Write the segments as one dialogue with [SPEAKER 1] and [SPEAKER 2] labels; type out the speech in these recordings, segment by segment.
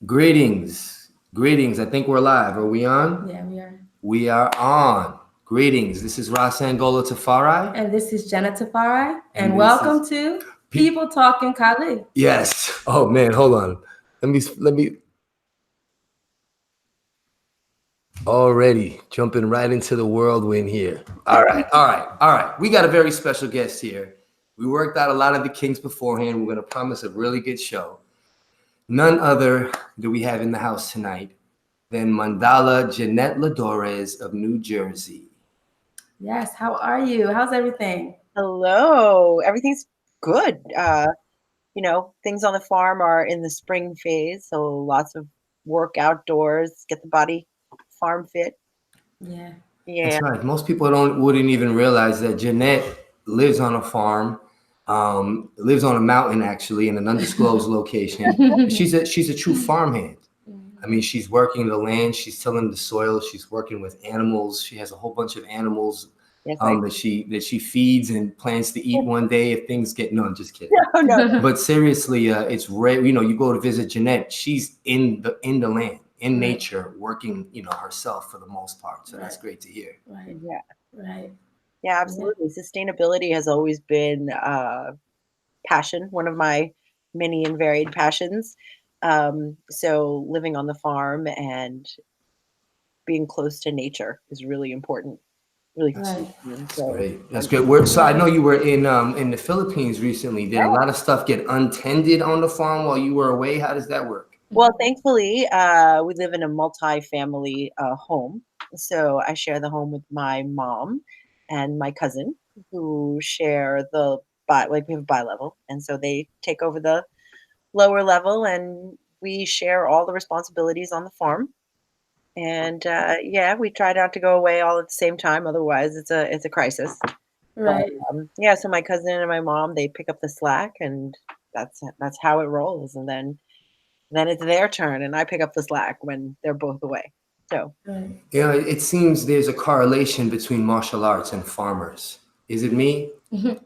[SPEAKER 1] Greetings. Greetings. I think we're live. Are we on?
[SPEAKER 2] Yeah, we are.
[SPEAKER 1] We are on. Greetings. This is Ras Angola Tafari.
[SPEAKER 2] And this is Jenna Tafari. And
[SPEAKER 1] this
[SPEAKER 2] welcome
[SPEAKER 1] is
[SPEAKER 2] to People Talking Kali.
[SPEAKER 1] Yes. Oh man, hold on. Let me already jumping right into the whirlwind here. All right. We got a very special guest here. We worked out a lot of the kinks beforehand. We're gonna promise a really good show. None other do we have in the house tonight than Mandala Jeanette Ladores of New Jersey.
[SPEAKER 2] Yes, how are you? How's everything?
[SPEAKER 3] Hello. Everything's good. Things on the farm are in the spring phase, so lots of work outdoors, get the body farm fit.
[SPEAKER 2] Yeah.
[SPEAKER 3] Yeah.
[SPEAKER 1] That's right. Most people wouldn't even realize that Jeanette lives on a farm, lives on a mountain actually in an undisclosed location. She's a true farmhand. I mean, she's working the land, she's tilling the soil, she's working with animals. She has a whole bunch of animals
[SPEAKER 3] Yes,
[SPEAKER 1] that she feeds and plans to eat one day if things get. No, I'm just kidding.
[SPEAKER 3] no.
[SPEAKER 1] But seriously, it's rare. You know, you go to visit Jeanette, she's in the land, in nature, working, herself for the most part. So that's great to hear.
[SPEAKER 2] Right.
[SPEAKER 3] Yeah.
[SPEAKER 2] Right.
[SPEAKER 3] Yeah, absolutely. Sustainability has always been passion, one of my many and varied passions. So living on the farm and being close to nature is really important. Really
[SPEAKER 2] Right.
[SPEAKER 1] Great. That's good. So I know you were in the Philippines recently. Did a lot of stuff get untended on the farm while you were away? How does that work?
[SPEAKER 3] Well, thankfully, we live in a multi-family home. So I share the home with my mom and my cousin, who share we have a bi-level. And so they take over the lower level, and we share all the responsibilities on the farm. And we try not to go away all at the same time. Otherwise, it's a crisis.
[SPEAKER 2] Right.
[SPEAKER 3] But, so my cousin and my mom, they pick up the slack, and that's how it rolls. And then it's their turn, and I pick up the slack when they're both away. So
[SPEAKER 1] Yeah, it seems there's a correlation between martial arts and farmers. Is it me,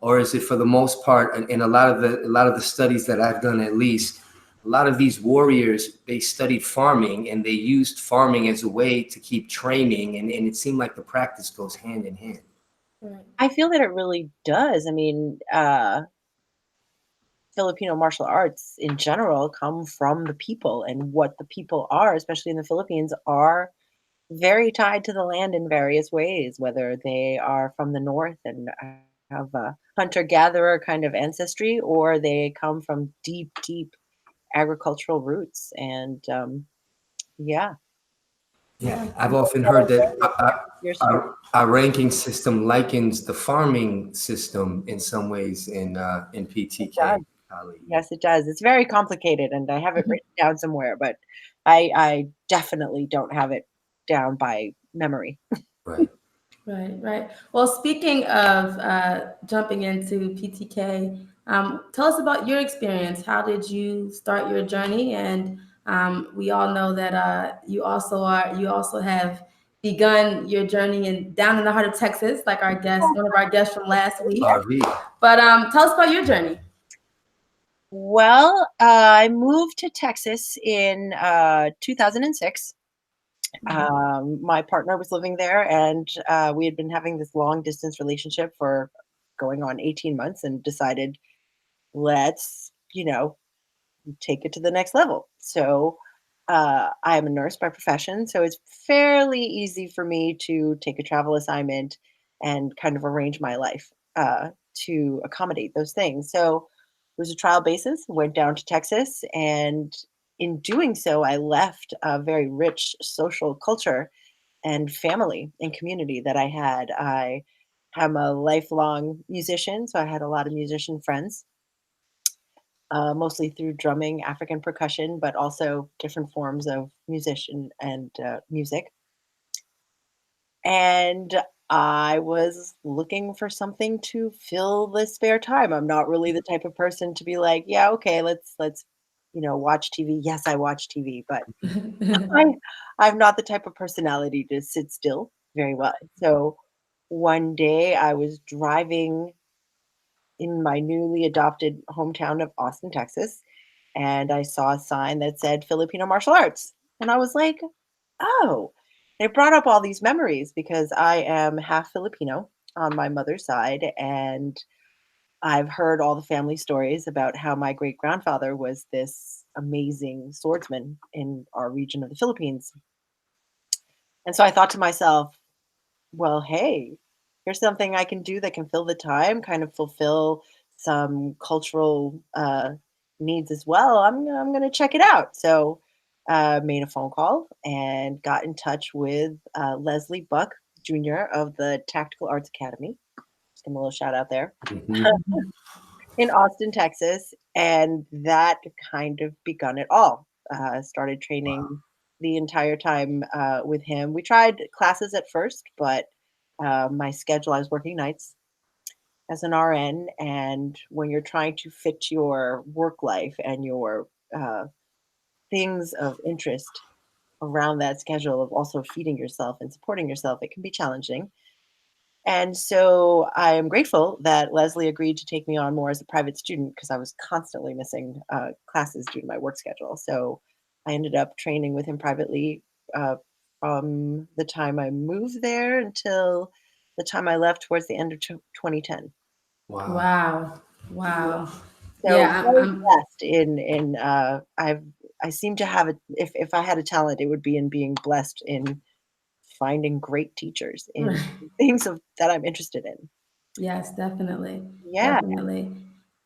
[SPEAKER 1] or is it for the most part? In a lot of the studies that I've done, at least, a lot of these warriors, they studied farming and they used farming as a way to keep training, and it seemed like the practice goes hand in hand.
[SPEAKER 3] I feel that it really does. I mean, Filipino martial arts in general come from the people, and what the people are, especially in the Philippines, are very tied to the land in various ways, whether they are from the north and have a hunter-gatherer kind of ancestry, or they come from deep, deep agricultural roots. And yeah.
[SPEAKER 1] Yeah, I've often heard that
[SPEAKER 3] Your story.
[SPEAKER 1] our ranking system likens the farming system in some ways in PTK.
[SPEAKER 3] Yes, it does. It's very complicated, and I have it written down somewhere, but I definitely don't have it down by memory.
[SPEAKER 1] Right.
[SPEAKER 2] Right. Well, speaking of jumping into PTK, tell us about your experience. How did you start your journey? And we all know that you also have begun your journey down in the heart of Texas, like one of our guests from last week.
[SPEAKER 1] RV.
[SPEAKER 2] But tell us about your journey.
[SPEAKER 3] Well, I moved to Texas in 2006. My partner was living there, and we had been having this long distance relationship for going on 18 months, and decided, let's, take it to the next level. So I am a nurse by profession, so it's fairly easy for me to take a travel assignment and kind of arrange my life to accommodate those things. So it was a trial basis, went down to Texas, and in doing so, I left a very rich social culture and family and community that I had. I am a lifelong musician, so I had a lot of musician friends, mostly through drumming, African percussion, but also different forms of musician and music. And I was looking for something to fill the spare time. I'm not really the type of person to be like, yeah, okay, let's watch TV. Yes, I watch TV, but I'm not the type of personality to sit still very well. So one day I was driving in my newly adopted hometown of Austin, Texas, and I saw a sign that said Filipino martial arts. And I was like, oh, it brought up all these memories because I am half Filipino on my mother's side. And I've heard all the family stories about how my great grandfather was this amazing swordsman in our region of the Philippines. And so I thought to myself, well, hey, here's something I can do that can fill the time, kind of fulfill some cultural needs as well. I'm going to check it out. So made a phone call and got in touch with Leslie Buck Jr. of the Tactical Arts Academy. Just give him a little shout out there.
[SPEAKER 1] Mhm.
[SPEAKER 3] In Austin, Texas, and that kind of begun it all. Started
[SPEAKER 1] Wow.
[SPEAKER 3] training the entire time with him. We tried classes at first, but my schedule, I was working nights as an RN, and when you're trying to fit your work life and your things of interest around that schedule of also feeding yourself and supporting yourself, it can be challenging. And so I am grateful that Leslie agreed to take me on more as a private student because I was constantly missing classes due to my work schedule. So I ended up training with him privately uh, from the time I moved there until the time I left towards the end of 2010.
[SPEAKER 1] Wow.
[SPEAKER 2] Wow.
[SPEAKER 3] Yeah.
[SPEAKER 2] Wow.
[SPEAKER 3] So
[SPEAKER 2] Yeah,
[SPEAKER 3] very blessed in I seem to have a if I had a talent, it would be in being blessed in finding great teachers in
[SPEAKER 2] I'm
[SPEAKER 3] things that I'm interested in.
[SPEAKER 2] Yes, definitely.
[SPEAKER 3] Yeah.
[SPEAKER 2] Definitely.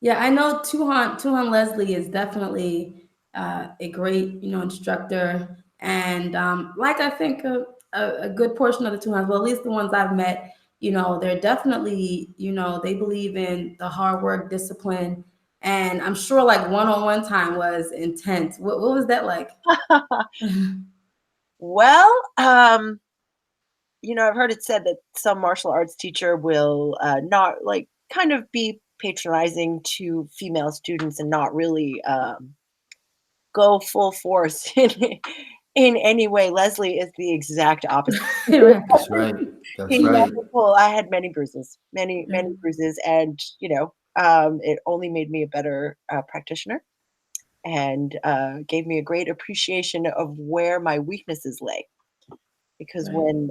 [SPEAKER 2] Yeah, I know Tuhan Leslie is definitely a great, instructor. And like I think a good portion of the Tuhans, well, at least the ones I've met, they're definitely, they believe in the hard work, discipline. And I'm sure like one-on-one time was intense. What was that like?
[SPEAKER 3] Well, I've heard it said that some martial arts teacher will not like kind of be patronizing to female students and not really go full force in any way. Leslie is the exact opposite.
[SPEAKER 2] Right.
[SPEAKER 1] That's right.
[SPEAKER 3] He
[SPEAKER 1] That's right.
[SPEAKER 3] never pull. I had many bruises, many bruises, and it only made me a better practitioner and gave me a great appreciation of where my weaknesses lay. Because
[SPEAKER 2] Right.
[SPEAKER 3] when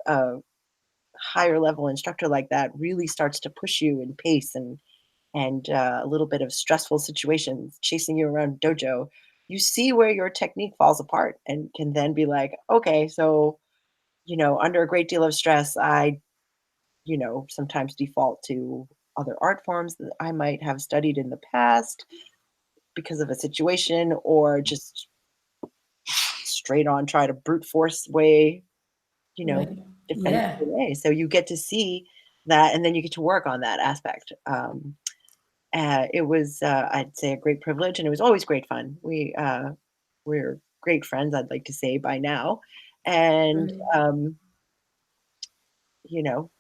[SPEAKER 3] a higher level instructor like that really starts to push you in pace and a little bit of stressful situations chasing you around dojo, you see where your technique falls apart and can then be like, okay, so under a great deal of stress, I sometimes default to other art forms that I might have studied in the past because of a situation, or just straight on try to brute force way, you know,
[SPEAKER 2] Right.
[SPEAKER 3] defend
[SPEAKER 2] Yeah.
[SPEAKER 3] your way. So you get to see that, and then you get to work on that aspect. It was, I'd say, a great privilege, and it was always great fun. We're great friends, I'd like to say by now, and
[SPEAKER 2] Right.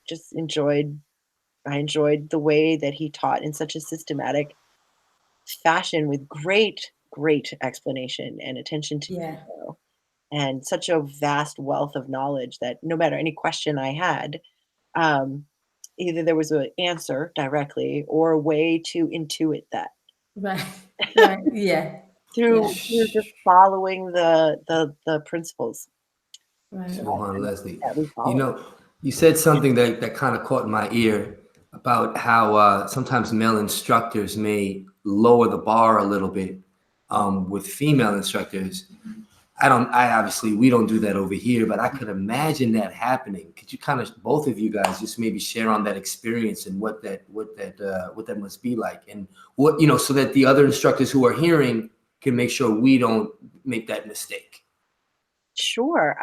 [SPEAKER 3] just enjoyed. I enjoyed the way that he taught in such a systematic fashion with great, great explanation and attention to
[SPEAKER 2] Yeah.
[SPEAKER 3] detail, and such a vast wealth of knowledge that no matter any question I had, um, either there was an answer directly or a way to intuit that
[SPEAKER 2] Right. Right. Yeah. Yeah.
[SPEAKER 3] through just following the principles
[SPEAKER 2] Right.
[SPEAKER 1] Suhan Leslie.
[SPEAKER 3] that we
[SPEAKER 1] You
[SPEAKER 3] follow.
[SPEAKER 1] know, you said something that kind of caught my ear about how sometimes male instructors may lower the bar a little bit with female instructors. I obviously we don't do that over here, but I could imagine that happening. Could you kind of both of you guys just maybe share on that experience and what that must be like, and what so that the other instructors who are hearing can make sure we don't make that mistake.
[SPEAKER 3] Sure.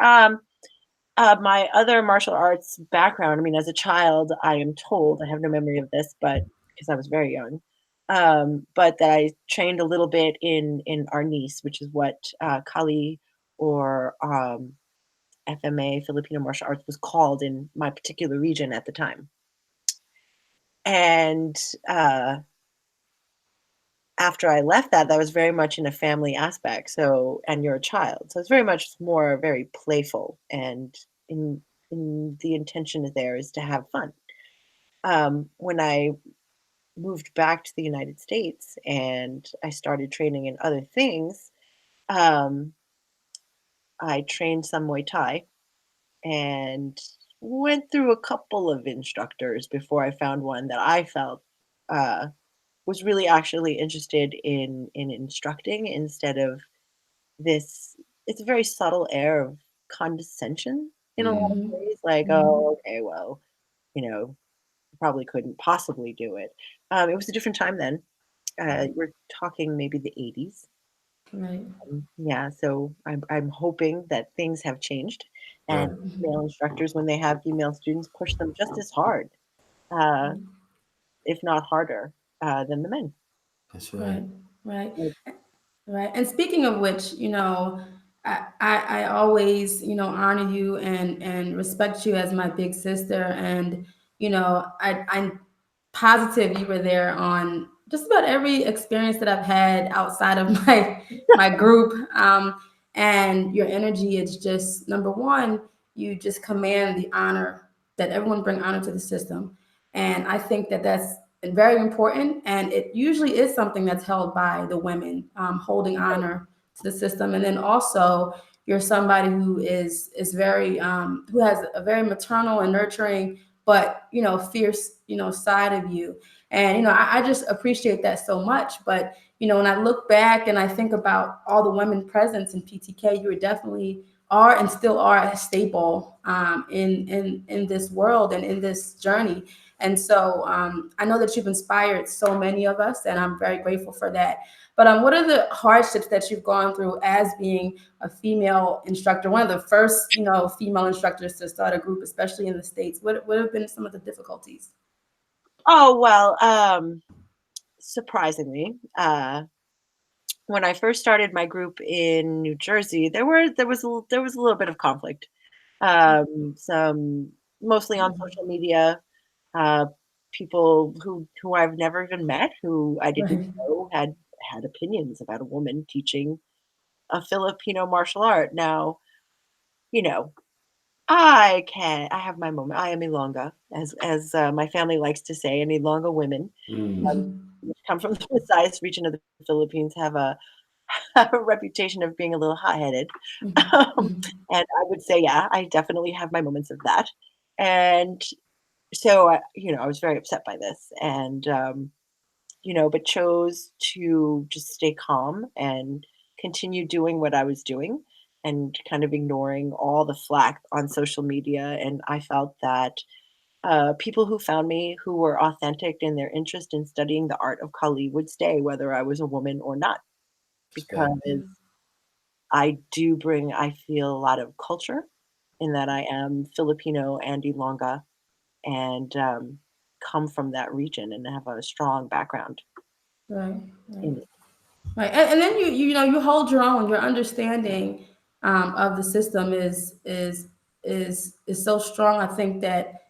[SPEAKER 3] My other martial arts background, I mean, as a child, I am told, I have no memory of this, but because I was very young, but that I trained a little bit in Arnis, which is what Kali or FMA, Filipino martial arts, was called in my particular region at the time. And after I left that was very much in a family aspect. So, and you're a child, so it's very much more very playful, and in the intention there is to have fun. When I moved back to the United States and I started training in other things, um, I trained some Muay Thai and went through a couple of instructors before I found one that I felt uh, was really actually interested in instructing instead of this. It's a very subtle air of condescension in a lot of
[SPEAKER 1] Mm.
[SPEAKER 2] Mhm.
[SPEAKER 3] ways, like,
[SPEAKER 2] Mhm.
[SPEAKER 3] oh, okay, well, you know, probably couldn't possibly do it. It was a different time then.
[SPEAKER 1] Right.
[SPEAKER 3] We're talking maybe the 80s.
[SPEAKER 2] Right.
[SPEAKER 3] Yeah, so I'm hoping that things have changed, and
[SPEAKER 1] Right.
[SPEAKER 3] male
[SPEAKER 2] Mhm.
[SPEAKER 3] instructors, when they have female students, push them just as hard, uh, if not harder, than the men.
[SPEAKER 1] That's
[SPEAKER 2] Right.
[SPEAKER 1] right.
[SPEAKER 2] Right.
[SPEAKER 3] Like,
[SPEAKER 2] Right. And speaking of which, I always, honor you and respect you as my big sister. And, I'm positive you were there on just about every experience that I've had outside of my group. And your energy is just number one, you just command the honor that everyone bring honor to the system. And I think that that's very important. And it usually is something that's held by the women, holding honor to the system. And then also, you're somebody who is very who has a very maternal and nurturing, but fierce, side of you. And I just appreciate that so much. But when I look back and I think about all the women presence in PTK, you were definitely are and still are a staple in this world and in this journey. And so I know that you've inspired so many of us, and I'm very grateful for that. But what are the hardships that you've gone through as being a female instructor, one of the first, female instructors to start a group, especially in the States? What have been some of the difficulties?
[SPEAKER 3] oh, well, surprisingly, when I first started my group in New Jersey, there was a little bit of conflict. Some mostly on social media, uh, people who I've never even met, who I didn't
[SPEAKER 2] Right.
[SPEAKER 3] know had opinions about a woman teaching a Filipino martial art. Now, you know, I have my moment. I am Ilongga, as my family likes to say, and Ilongga women,
[SPEAKER 1] Mm.
[SPEAKER 3] which come from the Visayas region of the Philippines, have a a reputation of being a little hot-headed.
[SPEAKER 2] Mhm.
[SPEAKER 3] Um, and I would say, yeah, I definitely have my moments of that. And so, I was very upset by this and, but chose to just stay calm and continue doing what I was doing and kind of ignoring all the flack on social media. And I felt that people who found me who were authentic in their interest in studying the art of Kali would stay, whether I was a woman or not,
[SPEAKER 1] Respect.
[SPEAKER 3] because I feel a lot of culture in that I am Filipino and Ilongga and come from that region and have a strong background
[SPEAKER 2] Right. Right.
[SPEAKER 3] in it.
[SPEAKER 2] Right. And then you hold your own. Your understanding of the system is so strong. I think that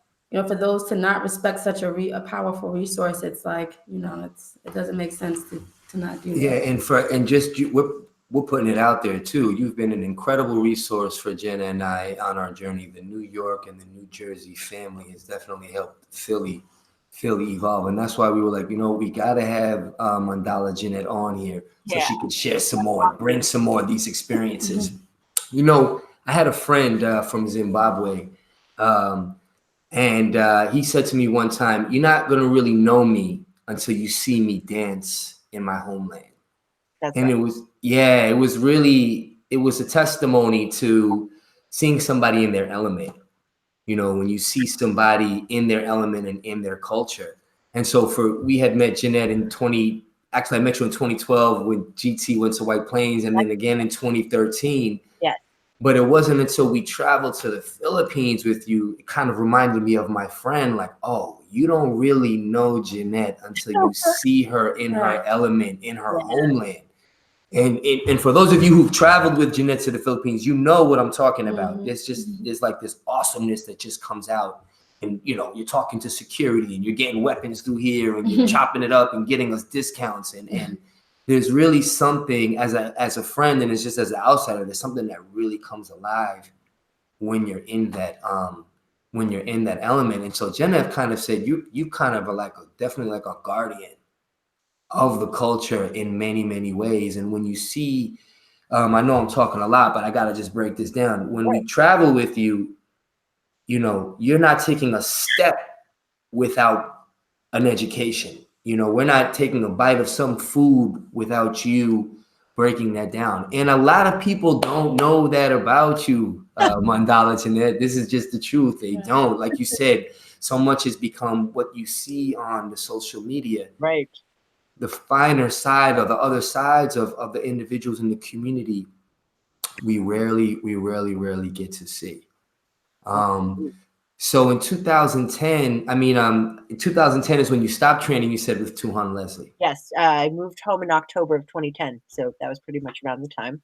[SPEAKER 2] for those to not respect such a powerful resource, it's like it doesn't make sense to not do
[SPEAKER 1] Yeah,
[SPEAKER 2] that.
[SPEAKER 1] and just we're putting it out there too. You've been an incredible resource for Jenna and I on our journey. The New York and the New Jersey family has definitely helped Philly evolve, and that's why we were like, we got to have Mandala Jeanette on here so
[SPEAKER 3] Yeah.
[SPEAKER 1] she could share some more and bring some more of these experiences.
[SPEAKER 2] Mhm.
[SPEAKER 1] I had a friend from Zimbabwe, um, and he said to me one time, "You're not gonna really know me until you see me dance in my homeland."
[SPEAKER 3] That's
[SPEAKER 1] And
[SPEAKER 3] right.
[SPEAKER 1] it was a testimony to seeing somebody in their element, when you see somebody in their element and in their culture. And so we had met Jeanette actually I met you in 2012 when GT went to White Plains, and then again in 2013.
[SPEAKER 3] Yes.
[SPEAKER 1] But it wasn't until we traveled to the Philippines with you, it kind of reminded me of my friend, like, oh, you don't really know Jeanette until you see her in her
[SPEAKER 2] Right.
[SPEAKER 1] element, in her
[SPEAKER 3] Yeah.
[SPEAKER 1] homeland. And for those of you who've traveled with Jeanette to the Philippines, you know what I'm talking about.
[SPEAKER 2] Mhm.
[SPEAKER 1] There's like this awesomeness that just comes out. And you're talking to security and you're getting weapons through here and you're
[SPEAKER 2] Mhm.
[SPEAKER 1] chopping it up and getting us discounts. And there's really something as a friend, and it's just as an outsider, there's something that really comes alive when you're in when you're in that element. And so Jenna kind of said, you kind of are like definitely like a guardian of the culture in many, many ways. And when you see, I know I'm talking a lot, but I got to just break this down. When we travel with you, you know, you're not taking a step without an education. You know, we're not taking a bite of some food without you breaking that down. And a lot of people don't know that about you, Mandala Jeanette. This is just the truth. They don't. Like you said, so much has become what you see on the social media.
[SPEAKER 3] Right.
[SPEAKER 1] The finer side or the other sides of the individuals in the community, we rarely get to see. So in 2010, in 2010 is when you stopped training, you said, with Tuhan Leslie.
[SPEAKER 3] Yes, I moved home in October of 2010, so that was pretty much around the time.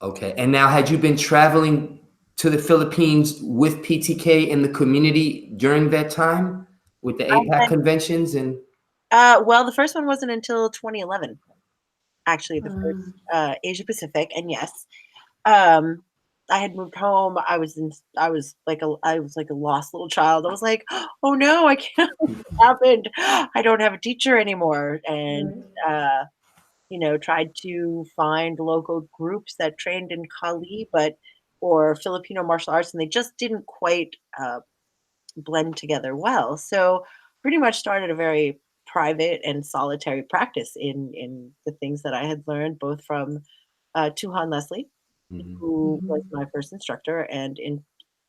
[SPEAKER 1] Okay. And now, had you been traveling to the Philippines with PTK in the community during that time with the APAC conventions? And
[SPEAKER 3] well, the first one wasn't until 2011, actually, the first Asia Pacific. And yes, I had moved home. I was like a lost little child. I was like, oh no, I can't. What happened? I don't have a teacher anymore, and tried to find local groups that trained in Kali, or Filipino martial arts, and they just didn't quite blend together well. So pretty much started a very private and solitary practice in the things that I had learned, both from Tuhan Leslie, who was my first instructor and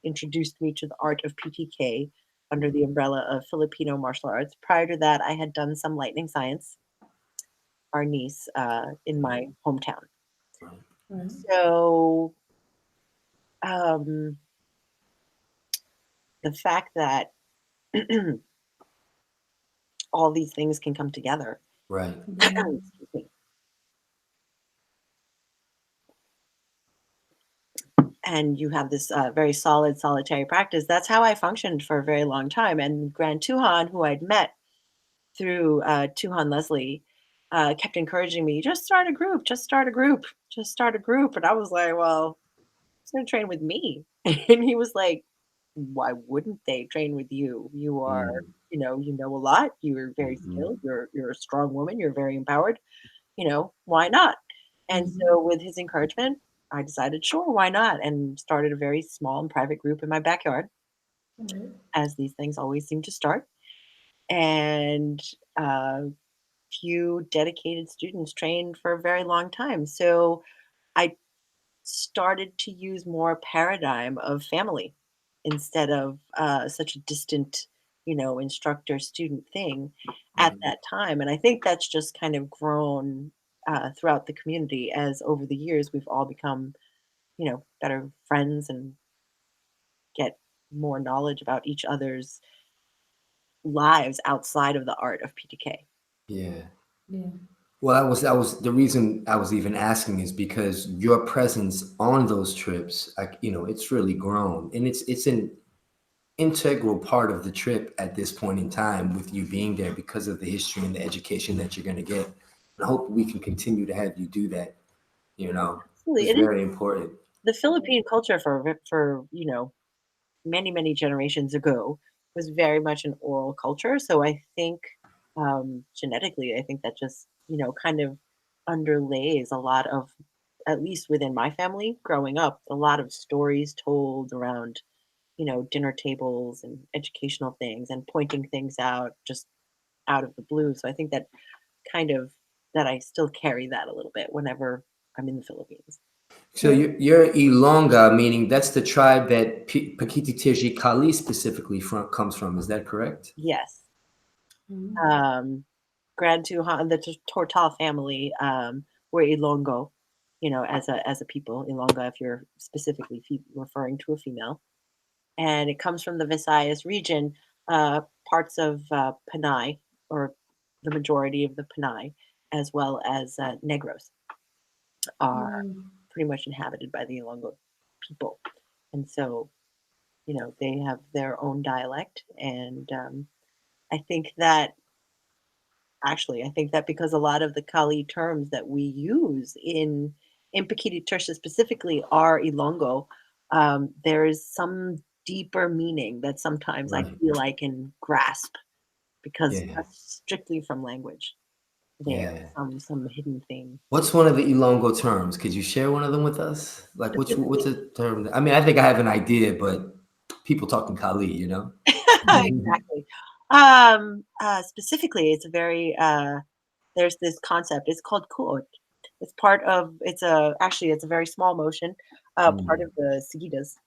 [SPEAKER 3] introduced me to the art of PTK under the umbrella of Filipino martial arts. Prior to that, I had done some lightning science, our niece, in my hometown. So the fact that all these things can come together.
[SPEAKER 1] Right.
[SPEAKER 3] Excuse me. And you have this very solid solitary practice. That's how I functioned for a very long time. And Grand Tuhan, who I'd met through Tuhan Leslie, kept encouraging me, just start a group, just start a group, just start a group. And I was like, well, it's going to train with me. And he was like, why wouldn't they train with you? You are, you know a lot. You're very skilled. You're a strong woman. You're very empowered. Why not? And so with his encouragement, I decided, sure, why not? And started a very small and private group in my backyard, as these things always seem to start. And few dedicated students trained for a very long time. So I started to use more paradigm of family instead of such a distant, instructor-student thing at that time. And I think that's just kind of grown throughout the community, as over the years we've all become, better friends and get more knowledge about each other's lives outside of the art of PTK.
[SPEAKER 1] Yeah. Well, that was the reason I was even asking, is because your presence on those trips, it's really grown, and it's an integral part of the trip at this point in time, with you being there because of the history and the education that you're going to get. I hope we can continue to have you do that.
[SPEAKER 3] Absolutely.
[SPEAKER 1] It's very important.
[SPEAKER 3] The Philippine culture for many, many generations ago was very much an oral culture. So I think genetically, I think that just, kind of underlays a lot of, at least within my family growing up, a lot of stories told around, dinner tables and educational things and pointing things out just out of the blue. So I think that that I still carry that a little bit whenever I'm in the Philippines.
[SPEAKER 1] So you're Ilongga, meaning that's the tribe that Pakiti Kali specifically comes from. Is that correct?
[SPEAKER 3] Yes. Grand Tuhan, the Tortal family, were Ilonggo, as a people. Ilongga, if you're specifically referring to a female, and it comes from the Visayas region, parts of Panay, or the majority of the Panay, as well as Negros, are pretty much inhabited by the Ilonggo people, and so they have their own dialect, and I think that because a lot of the Kali terms that we use in Pakiti Tertia specifically are Ilonggo, there is some deeper meaning that sometimes I
[SPEAKER 1] Right.
[SPEAKER 3] feel I can grasp because
[SPEAKER 1] Yeah.
[SPEAKER 3] that's strictly from language. There,
[SPEAKER 1] Yeah.
[SPEAKER 3] some hidden thing.
[SPEAKER 1] What's one of the Ilongo terms? Could you share one of them with us? Like, what's a term? I mean, I think I have an idea, but people talking Kali, you know?
[SPEAKER 3] Exactly. Specifically, it's a very there's this concept. It's called kuot. It's part of. It's a actually it's a very small motion. Part
[SPEAKER 1] Mm,
[SPEAKER 3] of the sigitas.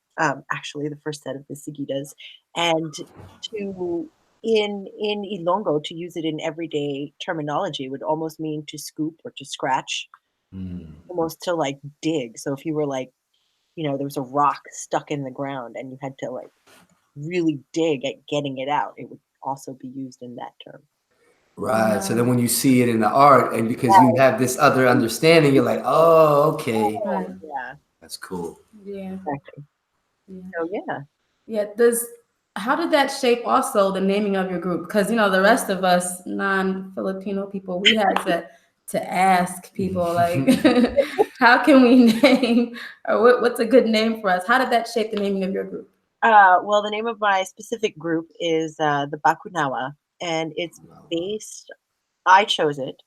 [SPEAKER 3] Actually, the first set of the sigitas, and to in Ilongo to use it in everyday terminology would almost mean to scoop or to scratch,
[SPEAKER 1] mm,
[SPEAKER 3] almost to like dig. So if you were like, there was a rock stuck in the ground and you had to like really dig at getting it out, it would also be used in that term.
[SPEAKER 1] right. So then
[SPEAKER 2] Wow.
[SPEAKER 1] when you see it in the art, and because you have this other understanding, you're like, oh, okay,
[SPEAKER 2] Right.
[SPEAKER 3] Yeah,
[SPEAKER 1] that's cool.
[SPEAKER 2] Yeah.
[SPEAKER 3] exactly.
[SPEAKER 2] Yeah.
[SPEAKER 3] So yeah.
[SPEAKER 2] Yeah. How did that shape also the naming of your group? Because the rest of us non-Filipino people, we had to ask people like, how can we name or what's a good name for us? How did that shape the naming of your group?
[SPEAKER 3] Well, the name of my specific group is the Bakunawa, and it's based. I chose it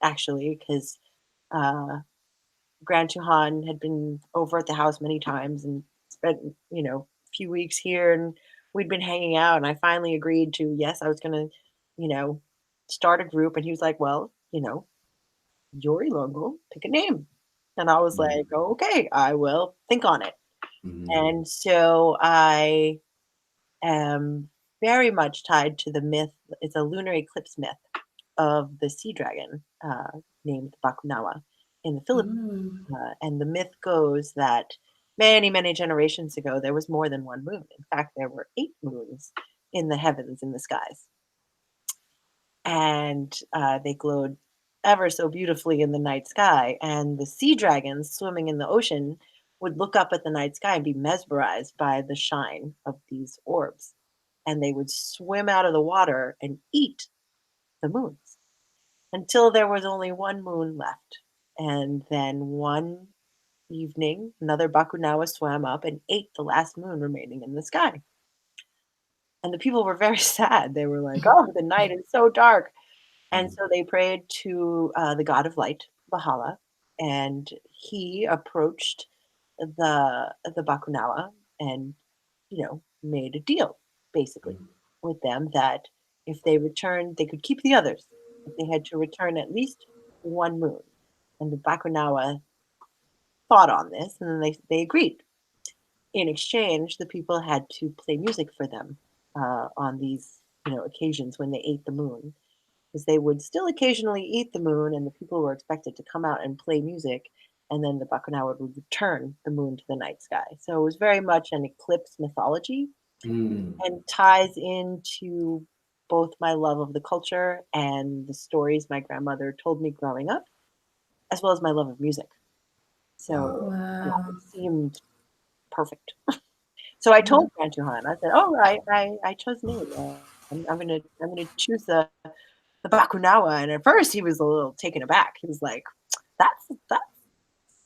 [SPEAKER 3] actually because uh, Grand Tuhan had been over at the house many times and spent a few weeks here, and we'd been hanging out. And I finally agreed to yes, I was gonna you know start a group, and he was like, well, your Ilongo, pick a name, and I was like,
[SPEAKER 1] Mm,
[SPEAKER 3] oh, okay, I will think on it.
[SPEAKER 1] mm,
[SPEAKER 3] And so I am very much tied to the myth. It's a lunar eclipse myth of the sea dragon named Bakunawa in the Philippines.
[SPEAKER 2] Mm.
[SPEAKER 3] And the myth goes that many, many generations ago, there was more than one moon. In fact, there were 8 moons in the heavens, in the skies. And they glowed ever so beautifully in the night sky. And the sea dragons swimming in the ocean would look up at the night sky and be mesmerized by the shine of these orbs. And they would swim out of the water and eat the moons until there was only one moon left. And then one evening, another Bakunawa swam up and ate the last moon remaining in the sky. And the people were very sad. They were like, oh, the night is so dark. And
[SPEAKER 1] mm,
[SPEAKER 3] so they prayed to the god of light, Bahala, and he approached the Bakunawa and made a deal basically
[SPEAKER 1] mm,
[SPEAKER 3] with them that if they returned, they could keep the others, but they had to return at least one moon. And the Bakunawa thought on this, and then they agreed. In exchange, the people had to play music for them on these occasions when they ate the moon, because they would still occasionally eat the moon, and the people were expected to come out and play music, and then the Bakunawa would return the moon to the night sky. So it was very much an eclipse mythology
[SPEAKER 1] mm.
[SPEAKER 3] and ties into both my love of the culture and the stories my grandmother told me growing up, as well as my love of music. So
[SPEAKER 1] Wow.
[SPEAKER 3] yeah, it
[SPEAKER 2] Wow.
[SPEAKER 3] seemed perfect. So I
[SPEAKER 2] Wow.
[SPEAKER 3] told Grand Johan, I said, "Oh, I chose name. I'm gonna choose the Bakunawa." And at first, he was a little taken aback. He was like, "That's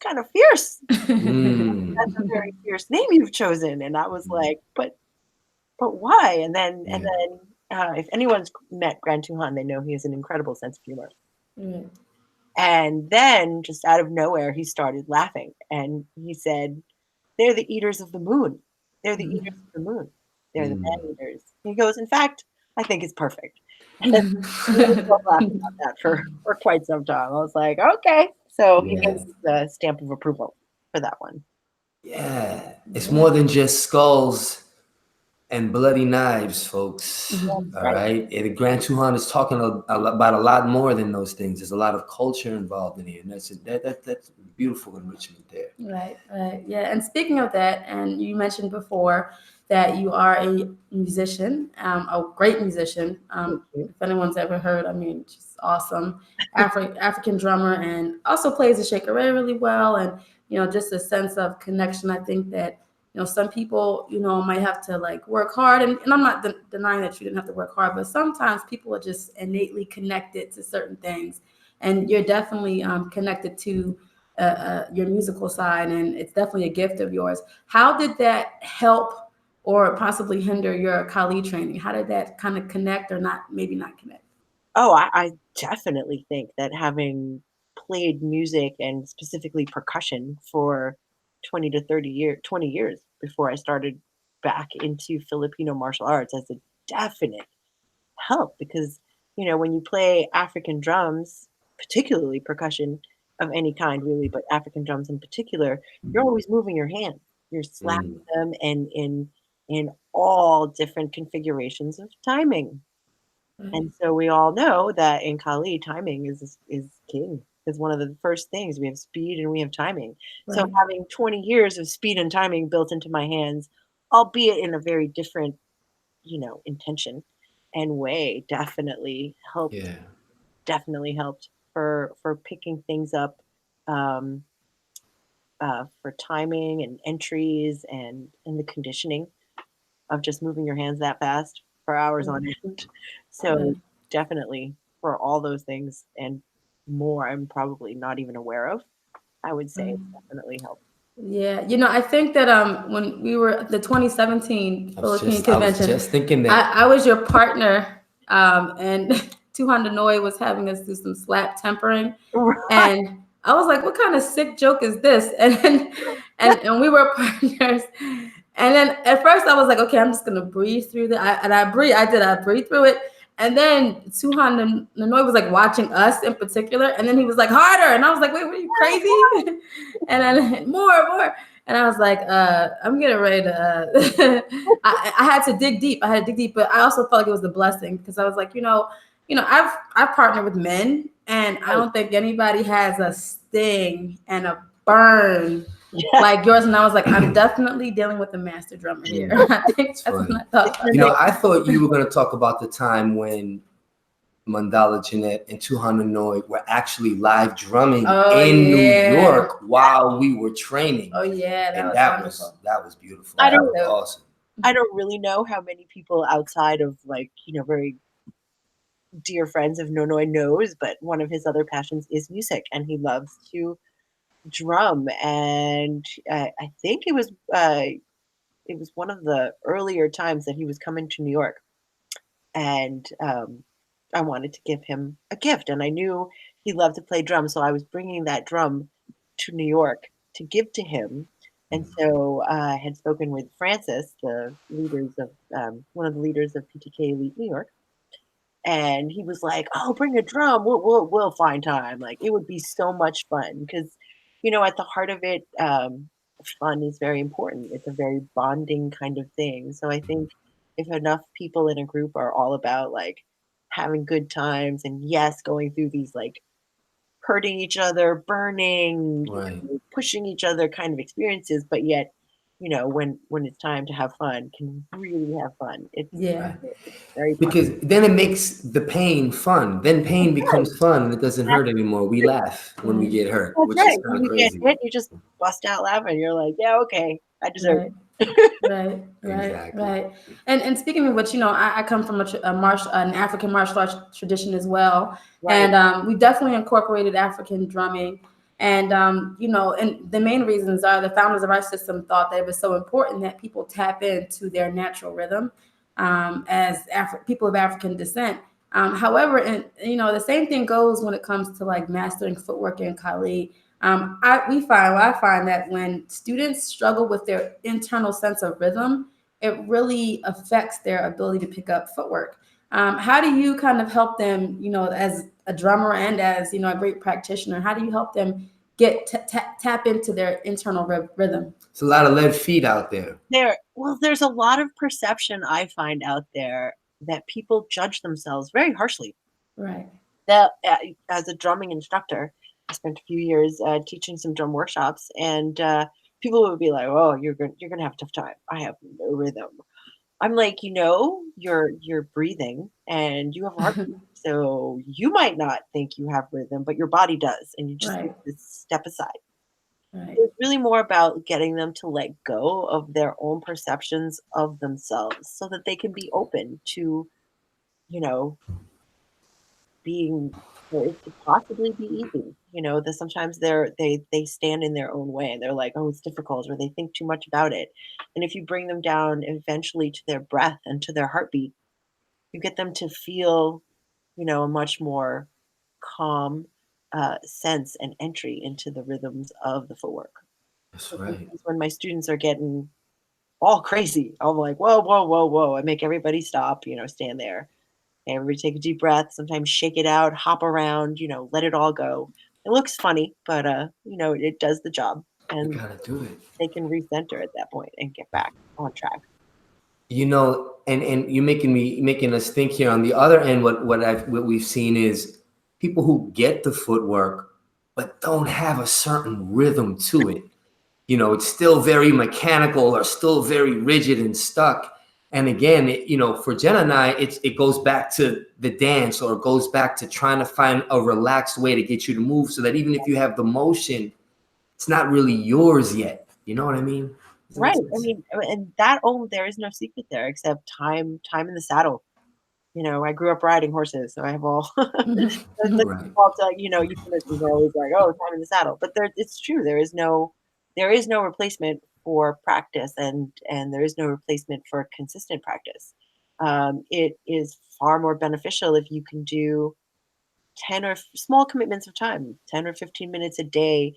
[SPEAKER 3] kind of fierce.
[SPEAKER 1] Mm,
[SPEAKER 3] That's a very fierce name you've chosen." And I was
[SPEAKER 1] mm,
[SPEAKER 3] like, "But why?" And then
[SPEAKER 1] yeah.
[SPEAKER 3] if anyone's met Grand Tuhan, they know he has an incredible sense of humor.
[SPEAKER 2] Mm.
[SPEAKER 3] And then, just out of nowhere, he started laughing, and he said, "They're the eaters of the moon. They're the eaters of the moon. They're the
[SPEAKER 1] Mm,
[SPEAKER 3] man eaters." He goes, "In fact, I think it's perfect." And we just both laughed about that for quite some time. I was like, "Okay." So he gave
[SPEAKER 1] yeah.
[SPEAKER 2] Yes.
[SPEAKER 3] me the stamp of approval for that one.
[SPEAKER 1] Yeah. It's
[SPEAKER 2] Yeah.
[SPEAKER 1] more than just skulls and bloody knives, folks.
[SPEAKER 3] That's
[SPEAKER 2] Mhm.
[SPEAKER 1] All
[SPEAKER 3] right.
[SPEAKER 1] right. And Grand Tuhan is talking about a lot more than those things. There's a lot of culture involved in here. And that's beautiful enrichment there.
[SPEAKER 2] Right, right. Yeah. And speaking of that, and you mentioned before that you are a musician, a great musician.
[SPEAKER 3] Thank you.
[SPEAKER 2] If anyone's ever heard, I mean, just awesome African drummer, and also plays the shaker really well. And, just a sense of connection. I think that, some people, might have to like work hard. And I'm not denying that you didn't have to work hard, but sometimes people are just innately connected to certain things. And you're definitely connected to your musical side, and it's definitely a gift of yours. How did that help or possibly hinder your Kali training? How did that kind of connect or not, maybe not connect?
[SPEAKER 3] Oh, I definitely think that having played music and specifically percussion for 20 years before I started back into Filipino martial arts as a definite help because, when you play African drums, particularly percussion of any kind really, but African drums in particular, you're always moving your hands. You're slapping
[SPEAKER 1] Mm,
[SPEAKER 3] them and in all different configurations of timing.
[SPEAKER 2] Right.
[SPEAKER 3] And so we all know that in Kali, timing is king. It's one of the first things. We have speed and we have timing. So
[SPEAKER 2] Right.
[SPEAKER 3] having 20 years of speed and timing built into my hands, albeit in a very different, intention and way,
[SPEAKER 1] yeah.
[SPEAKER 3] definitely helped for picking things up, um, for timing and entries and the conditioning of just moving your hands that fast for hours on end. So
[SPEAKER 2] Right.
[SPEAKER 3] definitely for all those things and more, I'm probably not even aware of. I would say
[SPEAKER 2] Right.
[SPEAKER 3] it's definitely helped.
[SPEAKER 2] Yeah, I think that when we were at the 2017 Philippine
[SPEAKER 1] I was
[SPEAKER 2] convention,
[SPEAKER 1] just thinking that.
[SPEAKER 2] I was your partner, and Tuhan Hanoi was having us do some slap tempering,
[SPEAKER 3] Right.
[SPEAKER 2] and I was like, "What kind of sick joke is this?" And we were partners, and then at first I was like, "Okay, I'm just gonna breathe through that," and I breathe. I breathed through it, and then Tuhan Hanoi was like watching us in particular, and then he was like harder, and I was like, "Wait, what are you crazy?" And then more. And I was like, I'm getting ready to. I had to dig deep. But I also felt like it was a blessing because I was like, I've partnered with men, and I
[SPEAKER 3] Right.
[SPEAKER 2] don't think anybody has a sting and a burn
[SPEAKER 3] Yeah.
[SPEAKER 2] like yours. And I was like, I'm definitely dealing with a master drummer here.
[SPEAKER 1] Mm,
[SPEAKER 2] I think
[SPEAKER 1] it's
[SPEAKER 2] that's what
[SPEAKER 1] funny.
[SPEAKER 2] I thought.
[SPEAKER 3] It's the
[SPEAKER 1] I thought you were going to talk about the time when Mandala Jeanette and Tuhan Hanoi were actually live drumming
[SPEAKER 2] Oh
[SPEAKER 1] in New
[SPEAKER 2] yeah.
[SPEAKER 1] York while we were training,
[SPEAKER 2] Oh yeah. That
[SPEAKER 1] and
[SPEAKER 2] was wonderful.
[SPEAKER 1] that was beautiful.
[SPEAKER 3] I
[SPEAKER 2] That
[SPEAKER 1] That
[SPEAKER 2] was
[SPEAKER 3] don't
[SPEAKER 1] was
[SPEAKER 2] dope.
[SPEAKER 1] awesome.
[SPEAKER 3] I don't really know how many people outside of like, very dear friends of Nonoi knows, but one of his other passions is music and he loves to drum. And I think it was one of the earlier times that he was coming to New York, and I wanted to give him a gift, and I knew he loved to play drums, so I was bringing that drum to New York to give to him. And so I had spoken with Francis, the leaders of one of the leaders of PTK Elite New York, and he was like, "Oh, bring a drum. We'll find time. Like it would be so much fun because, at the heart of it, fun is very important. It's a very bonding kind of thing. So I think if enough people in a group are all about like having good times and yes, going through these like hurting each other, burning,
[SPEAKER 1] Right.
[SPEAKER 3] pushing each other kind of experiences, but yet, when it's time to have fun, can really have fun.
[SPEAKER 2] Yeah.
[SPEAKER 1] Right.
[SPEAKER 3] It's very fun.
[SPEAKER 1] Because then it makes the pain fun. Then pain
[SPEAKER 3] Right.
[SPEAKER 1] becomes fun and it doesn't hurt anymore. We laugh when we
[SPEAKER 2] Right.
[SPEAKER 1] get hurt,
[SPEAKER 3] That's
[SPEAKER 1] which is
[SPEAKER 3] right.
[SPEAKER 1] kind
[SPEAKER 3] When
[SPEAKER 1] of
[SPEAKER 3] you get
[SPEAKER 1] crazy.
[SPEAKER 3] hit, you just bust out laughing. You're like, "Yeah, okay, I deserve
[SPEAKER 2] Right.
[SPEAKER 3] it."
[SPEAKER 1] Exactly.
[SPEAKER 2] Right. And speaking of which, I come from an African martial arts tradition as well,
[SPEAKER 3] Right.
[SPEAKER 2] and we definitely incorporated African drumming. And and the main reasons are the founders of our system thought that it was so important that people tap into their natural rhythm as people of African descent. However, and the same thing goes when it comes to like mastering footwork and Kali. I find that when students struggle with their internal sense of rhythm, it really affects their ability to pick up footwork. How do you kind of help them, as a drummer and as a great practitioner? How do you help them tap into their internal rhythm?
[SPEAKER 1] It's a lot of lead feet out there.
[SPEAKER 3] There's a lot of perception I find out there that people judge themselves very harshly.
[SPEAKER 2] Right.
[SPEAKER 3] That as a drumming instructor, I spent a few years teaching some drum workshops, and people would be like, "Oh, you're gonna have a tough time. I have no rhythm." I'm like, you're breathing and you have a heartbeat, so you might not think you have rhythm, but your body does, and you just need
[SPEAKER 2] Right.
[SPEAKER 3] to step aside.
[SPEAKER 2] Right.
[SPEAKER 3] It's really more about getting them to let go of their own perceptions of themselves so that they can be open to, you know, being for it to possibly be easy. That sometimes they stand in their own way and they're like, oh, it's difficult, or they think too much about it. And if you bring them down eventually to their breath and to their heartbeat, you get them to feel, a much more calm sense and entry into the rhythms of the footwork.
[SPEAKER 1] That's
[SPEAKER 3] So
[SPEAKER 1] right.
[SPEAKER 3] sometimes when my students are getting all crazy, I'm like, whoa, whoa, whoa, whoa. I make everybody stop, stand there. Everybody take a deep breath, sometimes shake it out, hop around, let it all go. It looks funny, but it does the job.
[SPEAKER 1] You
[SPEAKER 3] And
[SPEAKER 1] gotta do it.
[SPEAKER 3] they can recenter at that point and get back on track.
[SPEAKER 1] And you're making us think here. On the other end, what we've seen is people who get the footwork but don't have a certain rhythm to it. It's still very mechanical or still very rigid and stuck. And again, for Jen and I, it goes back to the dance, or it goes back to trying to find a relaxed way to get you to move, so that even if you have the motion, it's not really yours yet. You know what I mean? Does that make
[SPEAKER 3] Right. I
[SPEAKER 1] sense?
[SPEAKER 3] mean, and that there is no secret there except time in the saddle. I grew up riding horses, so I have all the
[SPEAKER 1] Right.
[SPEAKER 3] default, euphemisms are always like, "Oh, time in the saddle." But it's true. There is no replacement for practice, and there is no replacement for consistent practice. It is far more beneficial if you can do 10 or small commitments of time, 10 or 15 minutes a day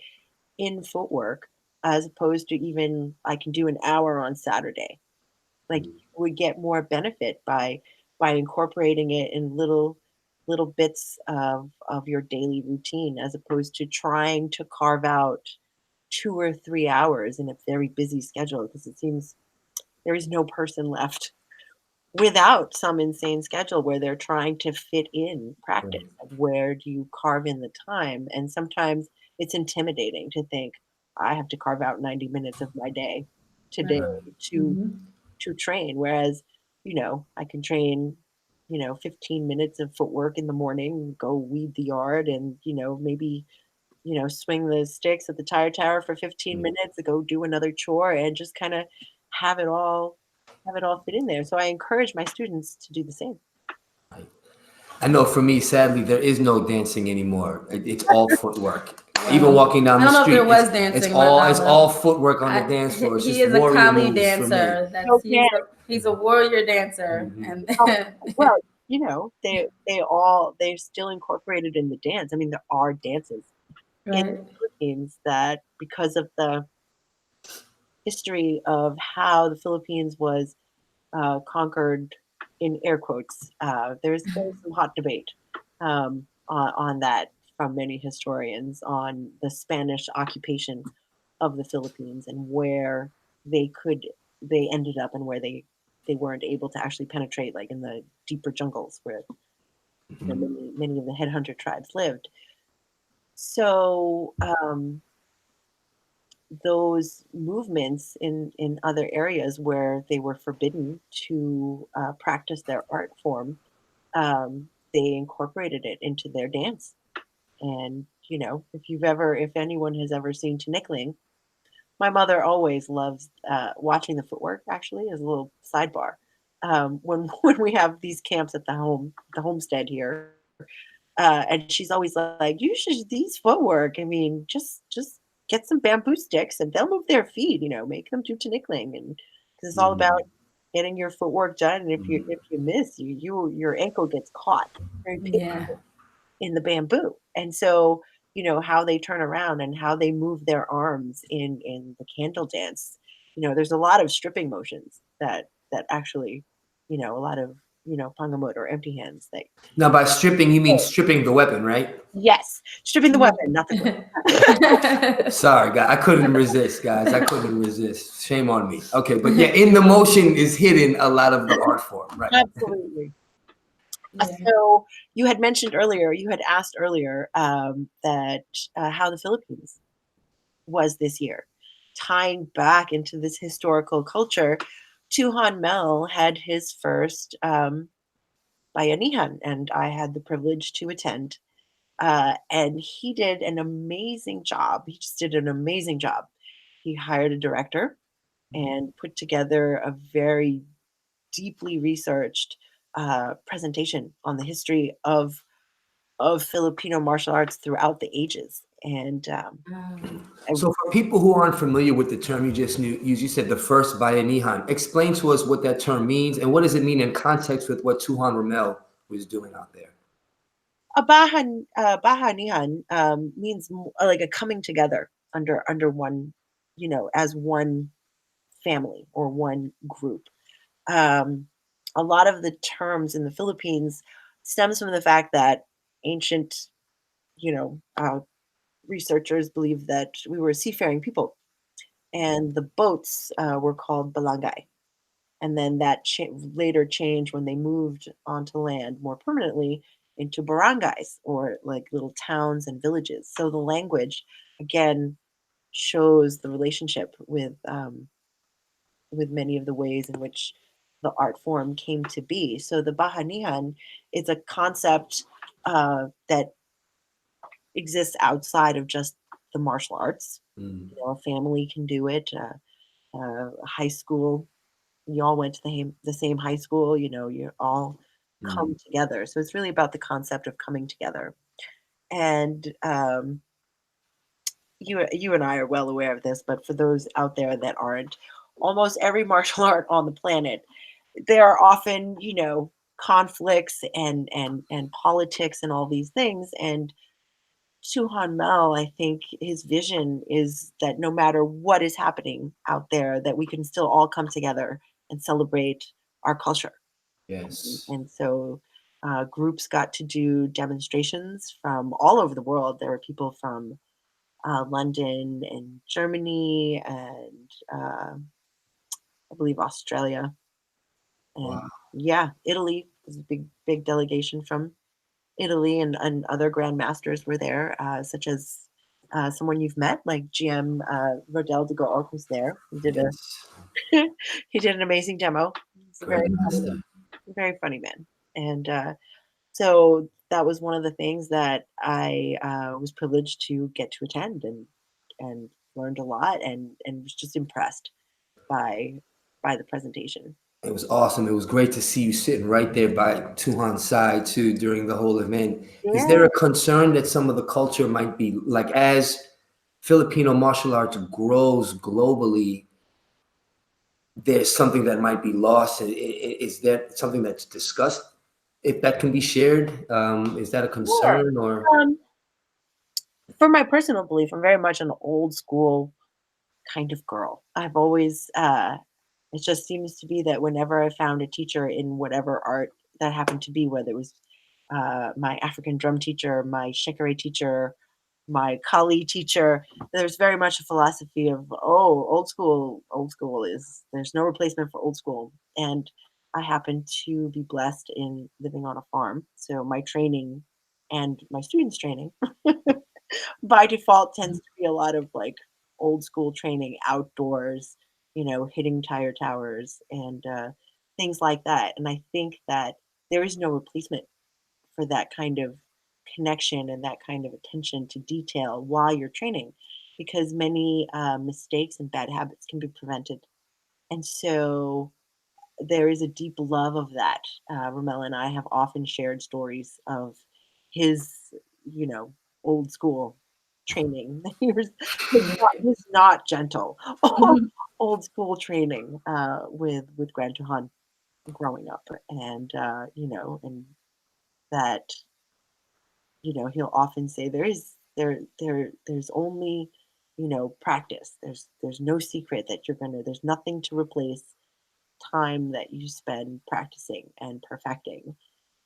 [SPEAKER 3] in footwork, as opposed to even I can do an hour on Saturday. Like, you would get more benefit by incorporating it in little bits of your daily routine, as opposed to trying to carve out 2 or 3 hours in a very busy schedule, because it seems there is no person left without some insane schedule where they're trying to fit in practice.
[SPEAKER 1] Right.
[SPEAKER 3] Like, where do you carve in the time? And sometimes it's intimidating to think I have to carve out 90 minutes of my day today
[SPEAKER 2] Right.
[SPEAKER 1] Right.
[SPEAKER 3] to to train. Whereas, I can train, 15 minutes of footwork in the morning, go weed the yard, and, maybe, swing the sticks at the tire tower for 15
[SPEAKER 1] Mm.
[SPEAKER 3] minutes, go do another chore, and just kind of have it all fit in there. So I encourage my students to do the same.
[SPEAKER 1] Right. I know for me, sadly, there is no dancing anymore. It's all footwork. Even
[SPEAKER 2] Well,
[SPEAKER 1] walking down
[SPEAKER 2] I
[SPEAKER 1] the
[SPEAKER 2] don't know if there
[SPEAKER 1] street,
[SPEAKER 2] was
[SPEAKER 1] it's
[SPEAKER 2] dancing,
[SPEAKER 1] all
[SPEAKER 2] Mandala.
[SPEAKER 1] footwork on the dance floor. It's
[SPEAKER 2] He
[SPEAKER 1] just
[SPEAKER 2] is a
[SPEAKER 1] warrior
[SPEAKER 2] Kali
[SPEAKER 1] moves for me.
[SPEAKER 2] dancer. That's
[SPEAKER 3] Okay.
[SPEAKER 2] he's a warrior dancer,
[SPEAKER 1] Mhm.
[SPEAKER 2] and
[SPEAKER 3] Um, well, they're still incorporated in the dance. I mean, there are dances in
[SPEAKER 2] right.
[SPEAKER 3] the Philippines that, because of the history of how the Philippines was conquered, in air quotes, there's some hot debate on that from many historians on the Spanish occupation of the Philippines, and where they could they ended up, and where they weren't able to actually penetrate, like in the deeper jungles where many of the headhunter tribes lived. So those movements in other areas where they were forbidden to practice their art form, they incorporated it into their dance. And if anyone has ever seen Tinickling, my mother always loves watching the footwork. Actually, as a little sidebar, when when we have these camps at the homestead here, and she's always like, "You should these footwork. I mean, just get some bamboo sticks and they'll move their feet. Make them do Tinickling, and because it's all about
[SPEAKER 1] Mhm.
[SPEAKER 3] getting your footwork done. And if you
[SPEAKER 1] Mhm.
[SPEAKER 3] if you miss, your ankle gets caught very
[SPEAKER 2] Yeah.
[SPEAKER 3] in the bamboo. And so, how they turn around and how they move their arms in the candle dance, there's a lot of stripping motions that actually, a lot of, pangamut or empty hands that
[SPEAKER 1] Now, by stripping, you mean stripping the weapon, right?
[SPEAKER 3] yes, stripping the weapon, not the grip.
[SPEAKER 1] Sorry, guys. I couldn't resist, guys. I couldn't resist. Shame on me. Okay, but yeah, in the motion is hidden a lot of the art form, right?
[SPEAKER 3] Absolutely.
[SPEAKER 2] Yeah.
[SPEAKER 3] So you had asked earlier that how the Philippines was this year. Tying back into this historical culture, Tuhan Mel had his first bayanihan, and I had the privilege to attend. And he did an amazing job. He just did an amazing job. He hired a director and put together a very deeply researched presentation on the history of Filipino martial arts throughout the ages. And
[SPEAKER 1] So for people who aren't familiar with the term you just used, you said the first Bayanihan. Explain to us what that term means and what does it mean in context with what Tuhan Ramel was doing out there?
[SPEAKER 3] a bahanihan means like a coming together under one, as one family or one group. Um, a lot of the terms in the Philippines stems from the fact that ancient, you know, uh, researchers believe that we were a seafaring people, and the boats were called balangay. And then that later changed when they moved onto land more permanently into barangays, or like little towns and villages. So the language, again, shows the relationship with many of the ways in which the art form came to be. So the Bahanihan is a concept that exists outside of just the martial arts.
[SPEAKER 1] Mm,
[SPEAKER 3] A family can do it. High school, you all went to the same high school. You all come
[SPEAKER 1] mm.
[SPEAKER 3] together. So it's really about the concept of coming together. And you and I are well aware of this, but for those out there that aren't, almost every martial art on the planet, there are often, conflicts and politics and all these things. And Suhan Mel, I think his vision is that no matter what is happening out there, that we can still all come together and celebrate our culture.
[SPEAKER 1] Yes.
[SPEAKER 3] And so groups got to do demonstrations from all over the world. There were people from London and Germany and I believe Australia,
[SPEAKER 1] Wow.
[SPEAKER 3] and yeah, Italy was a big delegation from Italy, and other grandmasters were there, such as someone you've met, like GM Rodel de Gook was there. He did a
[SPEAKER 1] Yes.
[SPEAKER 3] he did an amazing demo. He's a
[SPEAKER 1] Grandmaster.
[SPEAKER 3] very funny man, and so that was one of the things that I was privileged to get to attend, and learned a lot, and was just impressed by the presentation.
[SPEAKER 1] It was awesome. It was great to see you sitting right there by Tuhan's side too during the whole event. Is
[SPEAKER 3] Yeah.
[SPEAKER 1] there a concern that some of the culture might be like as Filipino martial arts grows globally, there's something that might be lost? Is that something that's discussed? If that can be shared, is that a
[SPEAKER 3] Sure.
[SPEAKER 1] concern or?
[SPEAKER 3] Um, for my personal belief, I'm very much an old school kind of girl. I've always it just seems to be that whenever I found a teacher in whatever art that happened to be, whether it was my African drum teacher, my shikare teacher, my Kali teacher, there's very much a philosophy of, oh, old school is, there's no replacement for old school. And I happen to be blessed in living on a farm. So my training and my students' training by default tends to be a lot of like old school training outdoors, hitting tire towers and things like that. And I think that there is no replacement for that kind of connection and that kind of attention to detail while you're training, because many mistakes and bad habits can be prevented. And so there is a deep love of that. Ramel and I have often shared stories of his, you know, old school training. He was not gentle. Old school training with Grand Tuhan growing up, and and that he'll often say there's only practice. There's no secret that there's nothing to replace time that you spend practicing and perfecting.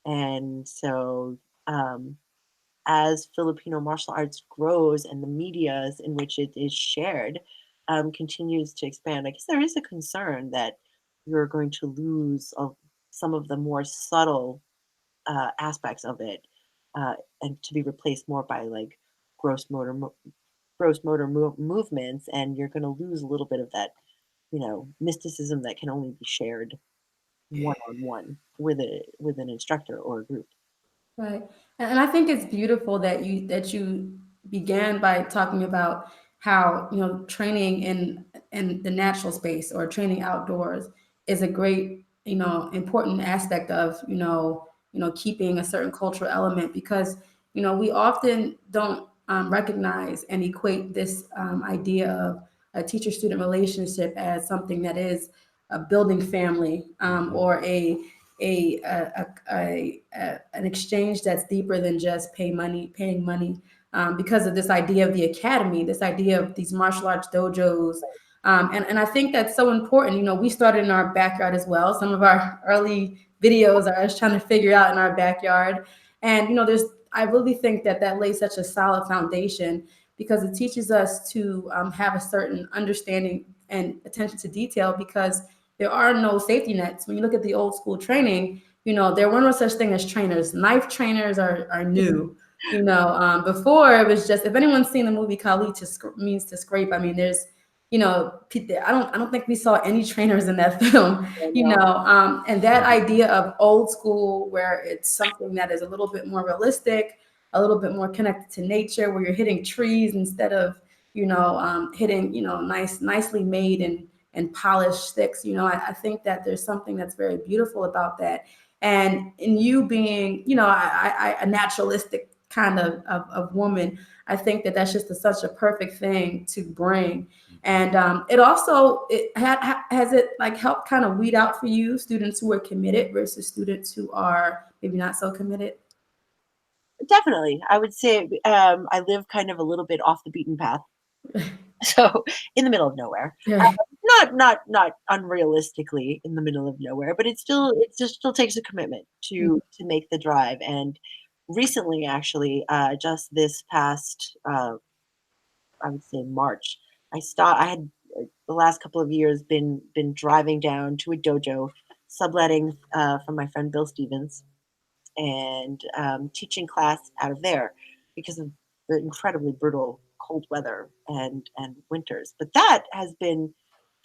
[SPEAKER 3] And so, as Filipino martial arts grows and the medias in which it is shared continues to expand, I guess there is a concern that you're going to lose some of the more subtle aspects of it, uh, and to be replaced more by like gross motor mo- movements, and you're going to lose a little bit of that mysticism that can only be shared one on one with an instructor or a group.
[SPEAKER 2] Right. And I think it's beautiful that you began by talking about how, training in the natural space or training outdoors is a great, important aspect of, keeping a certain cultural element because, we often don't recognize and equate this idea of a teacher-student relationship as something that is a building family, or an exchange that's deeper than just paying money, because of this idea of the academy, this idea of these martial arts dojos. And I think that's so important. You know, we started in our backyard as well. Some of our early videos are us trying to figure out in our backyard. And, you know, I really think that lays such a solid foundation, because it teaches us to have a certain understanding and attention to detail, because there are no safety nets. When you look at the old school training, you know, there were no such thing as trainers. Knife trainers are new. You know, before it was just, if anyone's seen the movie Kali, means to scrape. I mean, there's, you know, I don't think we saw any trainers in that film. You know, and that idea of old school, where it's something that is a little bit more realistic, a little bit more connected to nature, where you're hitting trees instead of, you know, hitting, you know, nicely made and polished sticks. You know, I think that there's something that's very beautiful about that. And in you being, you know, a naturalistic kind of woman, I think that that's just such a perfect thing to bring. And it also, has it like helped kind of weed out for you students who are committed versus students who are maybe not so committed?
[SPEAKER 3] Definitely. I would say I live kind of a little bit off the beaten path. So in the middle of nowhere.
[SPEAKER 2] Yeah.
[SPEAKER 3] Not unrealistically in the middle of nowhere, but it just still takes a commitment to make the drive. And recently, actually, just this past I would say March, I had the last couple of years been driving down to a dojo, subletting from my friend Bill Stevens, and teaching class out of there because of the incredibly brutal cold weather and winters. But that has been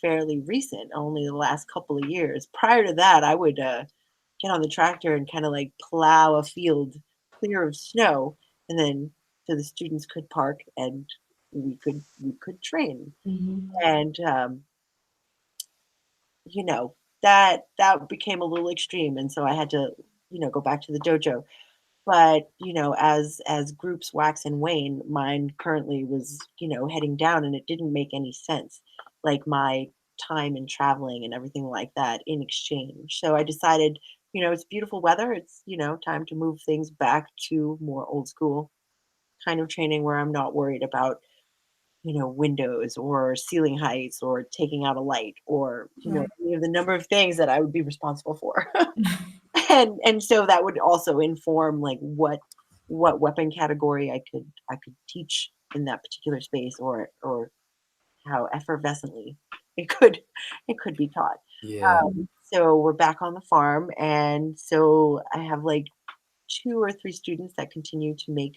[SPEAKER 3] fairly recent, only the last couple of years. Prior to that, I would get on the tractor and kind of like plow a field clear of snow, and then so the students could park and we could train.
[SPEAKER 2] Mhm.
[SPEAKER 3] And you know, that became a little extreme, and so I had to, go back to the dojo. But, as groups wax and wane, mine currently was, heading down, and it didn't make any sense, like my time and traveling and everything like that in exchange. So I decided, it's beautiful weather. It's, time to move things back to more old school kind of training where I'm not worried about, windows or ceiling heights or taking out a light or,
[SPEAKER 2] Right.
[SPEAKER 3] any of the number of things that I would be responsible for. And so that would also inform like what weapon category I could teach in that particular space, or how effervescently it could it could be taught.
[SPEAKER 1] Yeah.
[SPEAKER 3] So we're back on the farm, and so I have like 2 or 3 students that continue to make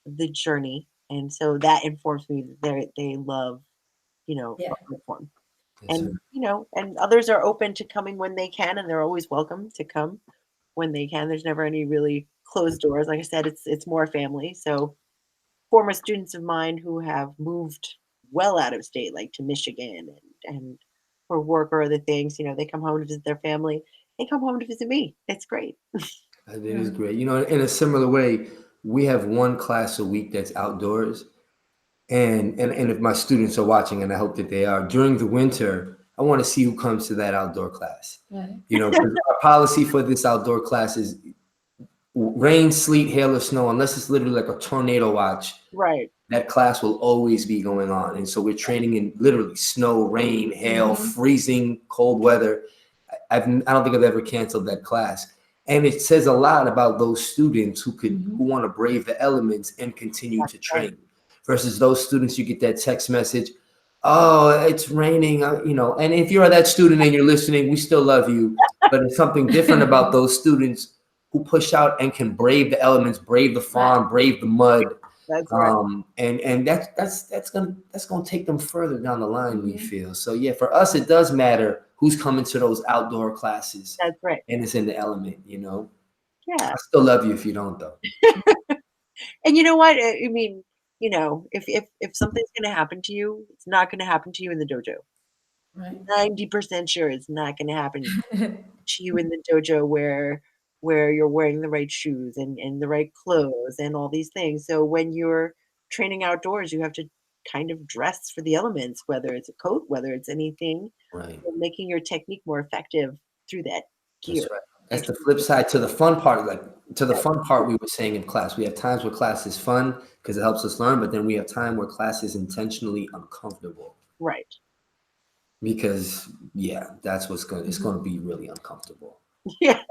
[SPEAKER 3] the journey, and so that informs me that they love,
[SPEAKER 2] Yeah.
[SPEAKER 3] art form.
[SPEAKER 1] Yes,
[SPEAKER 3] And,
[SPEAKER 1] sir.
[SPEAKER 3] and others are open to coming when they can, and they're always welcome to come when they can. There's never any really closed doors. Like I said, it's more family. So former students of mine who have moved well out of state, like to Michigan and for work or other things, they come home to visit their family. They come home to visit me. It's great.
[SPEAKER 1] It is great. You know, in a similar way, we have one class a week that's outdoors. And if my students are watching, and I hope that they are, during the winter, I want to see who comes to that outdoor class.
[SPEAKER 2] Right.
[SPEAKER 1] You know, 'cause our policy for this outdoor class is rain, sleet, hail, or snow, unless it's literally like a tornado watch,
[SPEAKER 3] Right.
[SPEAKER 1] that class will always be going on. And so we're training in literally snow, rain, hail, freezing, cold weather. I don't think I've ever canceled that class. And it says a lot about those students who want to brave the elements and continue to
[SPEAKER 3] Right.
[SPEAKER 1] train, versus those students you get that text message, oh, it's raining, and if you're that student and you're listening, we still love you. But it's something different about those students who push out and can brave the elements, brave the farm, brave the mud.
[SPEAKER 3] That's right.
[SPEAKER 1] And that's gonna take them further down the line, we feel. So yeah, for us, it does matter who's coming to those outdoor classes
[SPEAKER 3] That's right.
[SPEAKER 1] and it's in the element.
[SPEAKER 3] Yeah.
[SPEAKER 1] I still love you if you don't, though.
[SPEAKER 3] And you know what? I mean, if something's gonna happen to you, it's not gonna happen to you in the dojo.
[SPEAKER 2] Right.
[SPEAKER 3] 90% sure it's not gonna happen to you in the dojo where you're wearing the right shoes and the right clothes and all these things. So when you're training outdoors, you have to kind of dress for the elements, whether it's a coat, whether it's anything,
[SPEAKER 1] Right.
[SPEAKER 3] making your technique more effective through that
[SPEAKER 1] That's
[SPEAKER 3] gear.
[SPEAKER 1] right. That's the flip side to the fun part. We were saying in class, we have times where class is fun because it helps us learn, but then we have time where class is intentionally uncomfortable.
[SPEAKER 3] Right.
[SPEAKER 1] Because that's it's going to be really uncomfortable.
[SPEAKER 3] Yeah.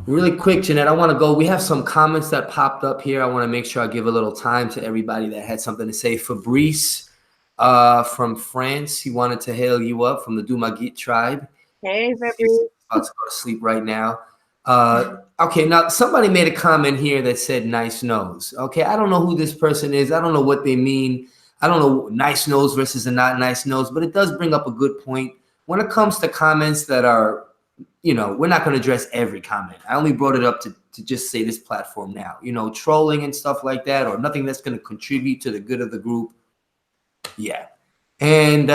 [SPEAKER 1] Really quick, Jeanette, I want to go. We have some comments that popped up here. I want to make sure I give a little time to everybody that had something to say. Fabrice from France, he wanted to hail you up from the Dumagit tribe.
[SPEAKER 3] Hey,
[SPEAKER 1] He's
[SPEAKER 3] February.
[SPEAKER 1] about to go to sleep right now. Okay, now somebody made a comment here that said nice nose. Okay, I don't know who this person is. I don't know what they mean. I don't know nice nose versus a not nice nose, but it does bring up a good point. When it comes to comments that are, we're not going to address every comment. I only brought it up to just say this platform now. Trolling and stuff like that, or nothing that's going to contribute to the good of the group. Yeah. And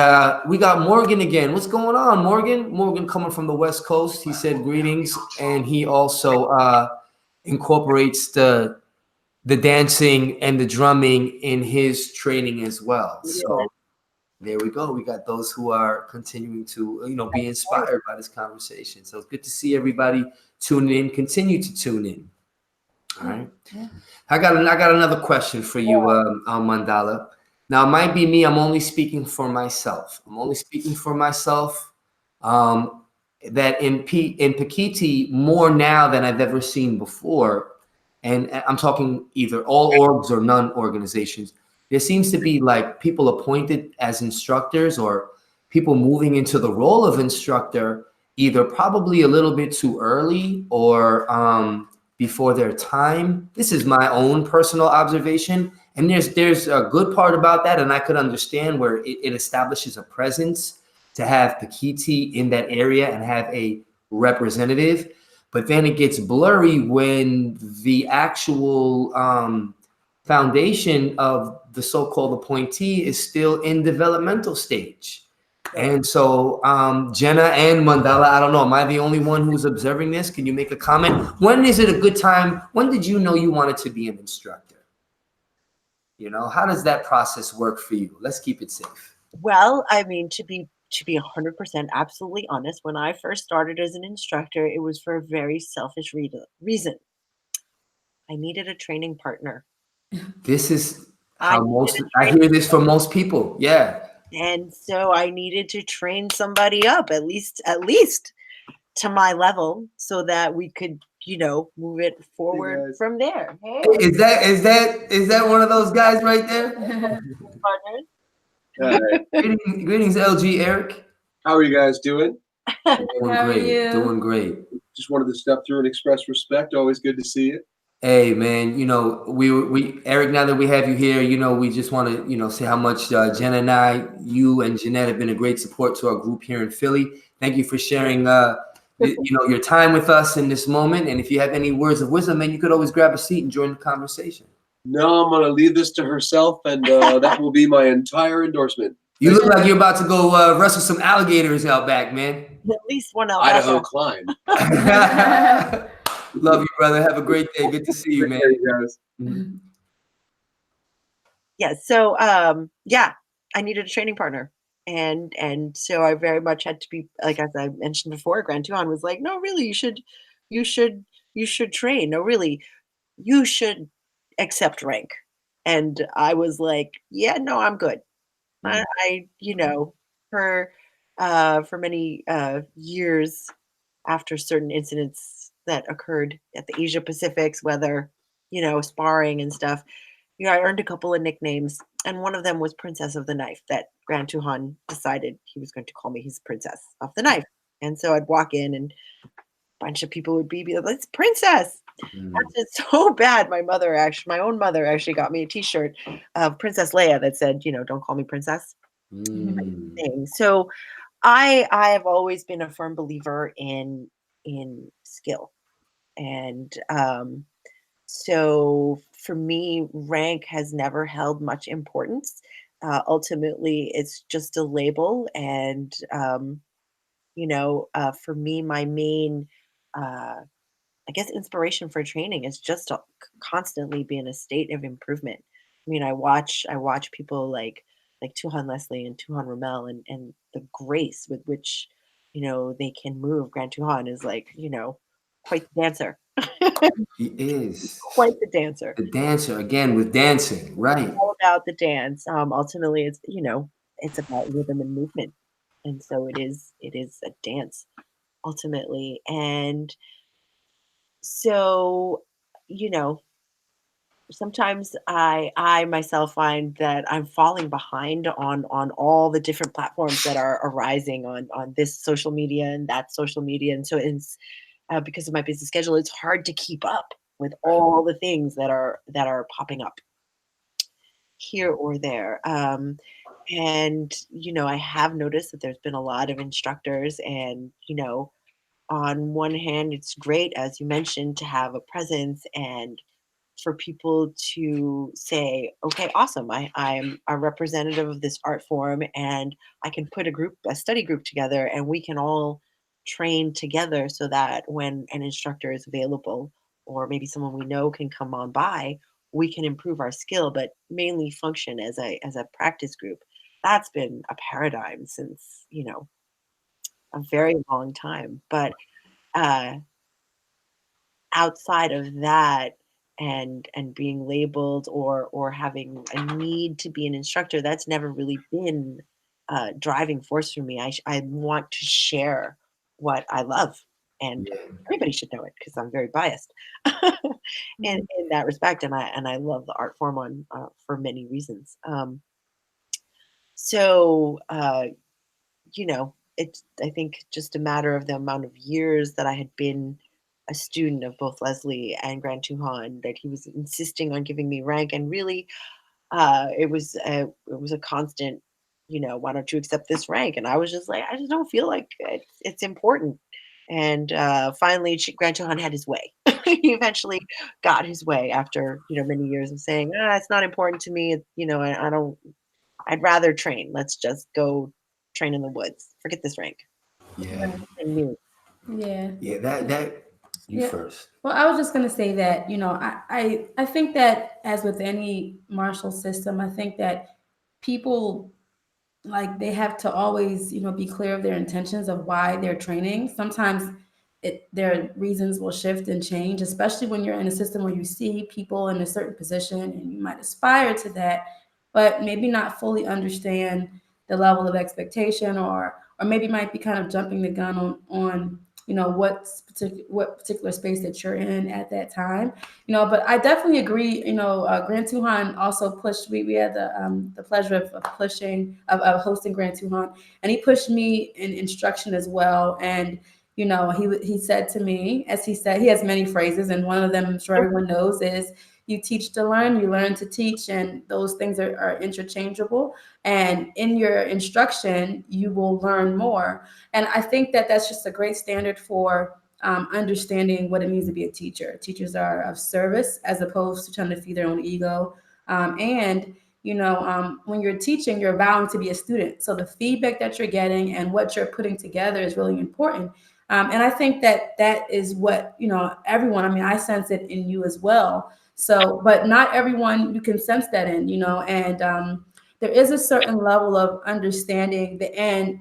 [SPEAKER 1] we got Morgan again. What's going on, Morgan? Morgan coming from the West Coast. He said greetings, and he also incorporates the dancing and the drumming in his training as well. So there we go. We got those who are continuing to, be inspired by this conversation. So it's good to see everybody tuning in. Continue to tune in. All right.
[SPEAKER 2] Yeah.
[SPEAKER 1] I got another question for you, Mandala. Now, it might be me. I'm only speaking for myself. That in Pakiti, more now than I've ever seen before, and I'm talking either all orgs or none organizations, there seems to be like people appointed as instructors or people moving into the role of instructor, either probably a little bit too early or before their time. This is my own personal observation. And there's a good part about that, and I could understand where it establishes a presence to have Pakiti in that area and have a representative. But then it gets blurry when the actual foundation of the so-called appointee is still in developmental stage. And so Jenna and Mandala, I don't know, am I the only one who's observing this? Can you make a comment? When is it a good time? When did you know you wanted to be an instructor? How does that process work for you? Let's keep it safe.
[SPEAKER 3] Well, I mean, to be 100% absolutely honest, when I first started as an instructor, it was for a very selfish reason. I needed a training partner.
[SPEAKER 1] This is
[SPEAKER 3] I
[SPEAKER 1] how I hear this from most people. Yeah.
[SPEAKER 3] And so I needed to train somebody up at least to my level so that we could, move it forward from there. Hey,
[SPEAKER 1] Is that one of those guys right there?
[SPEAKER 3] partners.
[SPEAKER 4] All right.
[SPEAKER 1] Greetings, LG Eric.
[SPEAKER 4] How are you guys doing?
[SPEAKER 1] Doing
[SPEAKER 2] How are
[SPEAKER 1] great.
[SPEAKER 2] you?
[SPEAKER 1] Doing great.
[SPEAKER 4] Just wanted to step through and express respect. Always good to see you.
[SPEAKER 1] Hey man, we Eric, now that we have you here, we just want to, say how much Jen and I, you and Jeanette have been a great support to our group here in Philly. Thank you for sharing your time with us in this moment. And if you have any words of wisdom, man, you could always grab a seat and join the conversation.
[SPEAKER 4] No, I'm going to leave this to herself, and that will be my entire endorsement.
[SPEAKER 1] You look like you're about to go wrestle some alligators out back, man.
[SPEAKER 3] At least one
[SPEAKER 4] Idaho climb.
[SPEAKER 1] Love you, brother. Have a great day. Good to see you, man.
[SPEAKER 4] Hey, guys.
[SPEAKER 1] Mhm.
[SPEAKER 3] Yeah. So, I needed a training partner. And so I very much had to be, like, as I mentioned before, Grand Tuan was like, no, really, you should train. No, really, you should accept rank. And I was like, yeah, no, I'm good. I for many years after certain incidents that occurred at the Asia Pacifics, whether, sparring and stuff, I earned a couple of nicknames, and one of them was Princess of the Knife, that Grand Tuhan decided he was going to call me his Princess of the Knife. And so I'd walk in and a bunch of people would be like, it's Princess. It's so bad. My own mother actually got me a t-shirt of Princess Leia that said, don't call me Princess. Thing. So I have always been a firm believer in skill. And so for me, rank has never held much importance. Ultimately, it's just a label. And, for me, my main, I guess, inspiration for training is just to constantly be in a state of improvement. mean, I watch people like Tuhan Leslie and Tuhan Ramel, and the grace with which, they can move. Grand Tuhan is like, quite the dancer.
[SPEAKER 1] He is
[SPEAKER 3] Quite the dancer.
[SPEAKER 1] the dancer again with dancing, right?
[SPEAKER 3] All about the dance. Ultimately, it's about rhythm and movement, and so it is a dance ultimately. And so, you know, sometimes I myself find that I'm falling behind on all the different platforms that are arising on this social media and that social media, and so it's because of my busy schedule, it's hard to keep up with all the things that are popping up here or there. And I have noticed that there's been a lot of instructors, and on one hand, it's great, as you mentioned, to have a presence and for people to say, okay, awesome, I'm a representative of this art form, and I can put a study group together, and we can all train together so that when an instructor is available, or maybe someone we know can come on by, we can improve our skill, but mainly function as a practice group. That's been a paradigm since, a very long time. But uh, outside of that, and being labeled or having a need to be an instructor, that's never really been a driving force for me. I want to share what I love, and
[SPEAKER 1] Yeah.
[SPEAKER 3] everybody should know it because I'm very biased in that respect, and I love the art form for many reasons. So it's, I think, just a matter of the amount of years that I had been a student of both Leslie and Grand Tuhan, that he was insisting on giving me rank, and really, it was a constant, why don't you accept this rank? And I was just like, I just don't feel like it's important. And finally, Grand Tuhan had his way. He eventually got his way after many years of saying, it's not important to me. I don't. I'd rather train. Let's just go train in the woods. Forget this rank.
[SPEAKER 1] Yeah.
[SPEAKER 3] And new.
[SPEAKER 2] Yeah.
[SPEAKER 1] Yeah, that you
[SPEAKER 2] Yeah.
[SPEAKER 1] first.
[SPEAKER 2] Well, I was just going to say that, I think that as with any martial system, I think that people, like, they have to always, be clear of their intentions of why they're training. Sometimes their reasons will shift and change, especially when you're in a system where you see people in a certain position and you might aspire to that, but maybe not fully understand the level of expectation, or maybe might be kind of jumping the gun on what particular space that you're in at that time. But I definitely agree. Grand Tuhan also pushed. We had the pleasure of hosting Grand Tuhan, and he pushed me in instruction as well. And he said to me, as he said, he has many phrases, and one of them, I'm sure everyone knows, is you teach to learn, you learn to teach, and those things are interchangeable. And in your instruction, you will learn more. And I think that that's just a great standard for understanding what it means to be a teacher. Teachers are of service as opposed to trying to feed their own ego. And when you're teaching, you're vowing to be a student. So the feedback that you're getting and what you're putting together is really important. And I think that is what, everyone, I mean, I sense it in you as well. So, but not everyone you can sense that in, and there is a certain level of understanding the end.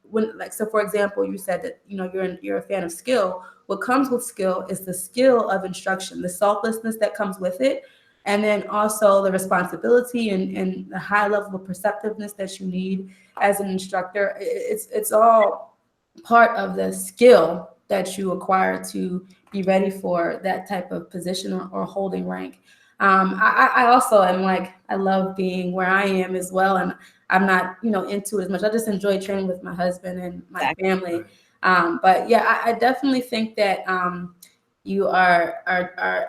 [SPEAKER 2] When, like, so for example, you said that you're a fan of skill. What comes with skill is the skill of instruction, the selflessness that comes with it, and then also the responsibility and the high level of perceptiveness that you need as an instructor. It's all part of the skill that you acquire to be ready for that type of position, or holding rank. I also am like, I love being where I am as well, and I'm not into it as much. I just enjoy training with my husband and my
[SPEAKER 3] Exactly.
[SPEAKER 2] family. But yeah, I definitely think that you are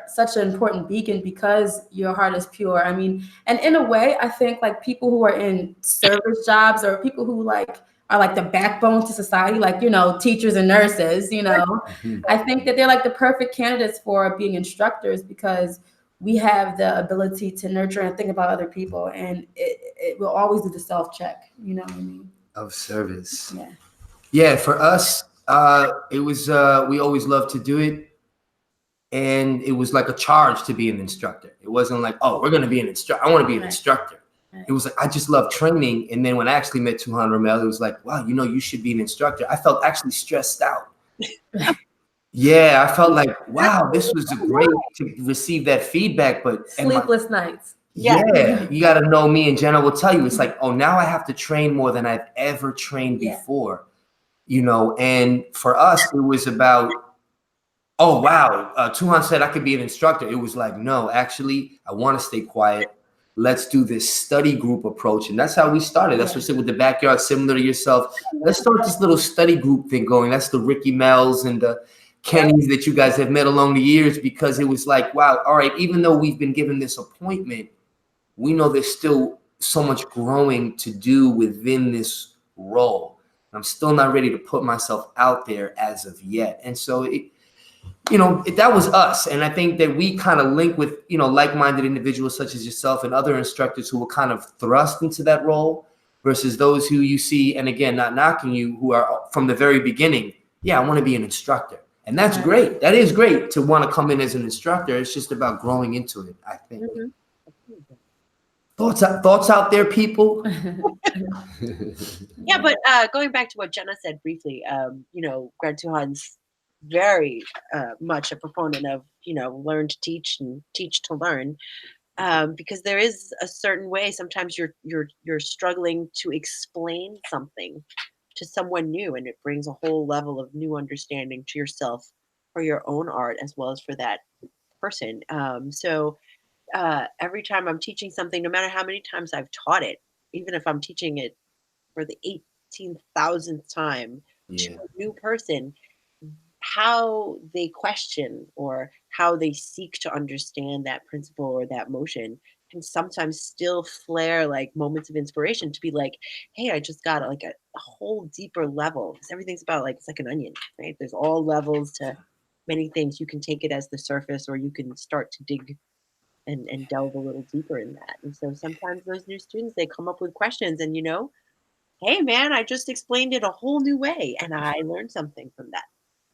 [SPEAKER 2] such an important beacon because your heart is pure. I mean, and in a way, I think like people who are in service jobs, or people who like are like the backbone to society, like teachers and nurses.
[SPEAKER 1] Mhm.
[SPEAKER 2] I think that they're like the perfect candidates for being instructors, because we have the ability to nurture and think about other people, and it will always do the self check. You know what I mean?
[SPEAKER 1] Of service.
[SPEAKER 2] Yeah.
[SPEAKER 1] Yeah, for us, it was we always loved to do it. and it was like a charge to be an instructor. It wasn't like, oh, we're going to be an instructor. I want to be an instructor. It was like, I just love training. And then when I actually met Tuhan Ramel, it was like, wow, you should be an instructor. I felt actually stressed out. Yeah, I felt like, wow, this was great to receive that feedback. But
[SPEAKER 2] sleepless nights.
[SPEAKER 1] Yeah, you got to know me, and Jenna will tell you, it's like, oh, now I have to train more than I've ever trained before, and for us, it was about, oh, wow, Tuhan said I could be an instructor. It was like, no, actually, I want to stay quiet. Let's do this study group approach. And that's how we started. That's what I said with the backyard, similar to yourself. Let's start this little study group thing going. That's the Ricky Mel's and the Kennys that you guys have met along the years, because it was like, wow, all right, even though we've been given this appointment, we know there's still so much growing to do within this role. I'm still not ready to put myself out there as of yet. And so, that was us. And I think that we kind of link with, like-minded individuals such as yourself and other instructors who were kind of thrust into that role versus those who you see, and again, not knocking you, who are from the very beginning, I want to be an instructor. And that's great. That is great to want to come in as an instructor. It's just about growing into it, I think.
[SPEAKER 3] Mm-hmm.
[SPEAKER 1] Thoughts out there, people?
[SPEAKER 3] Yeah, but going back to what Jenna said briefly, Grant Tuhan's very much a proponent of, learn to teach and teach to learn, because there is a certain way. Sometimes you're struggling to explain something to someone new, and it brings a whole level of new understanding to yourself for your own art as well as for that person. So every time I'm teaching something, no matter how many times I've taught it, even if I'm teaching it for the 18,000th time to a new person, how they question or how they seek to understand that principle or that motion can sometimes still flare like moments of inspiration to be like, hey, I just got like a whole deeper level, because everything's about like, it's like an onion, right? There's all levels to many things. You can take it as the surface, or you can start to dig and delve a little deeper in that. And so sometimes those new students, they come up with questions, and hey man, I just explained it a whole new way, and I learned something from that.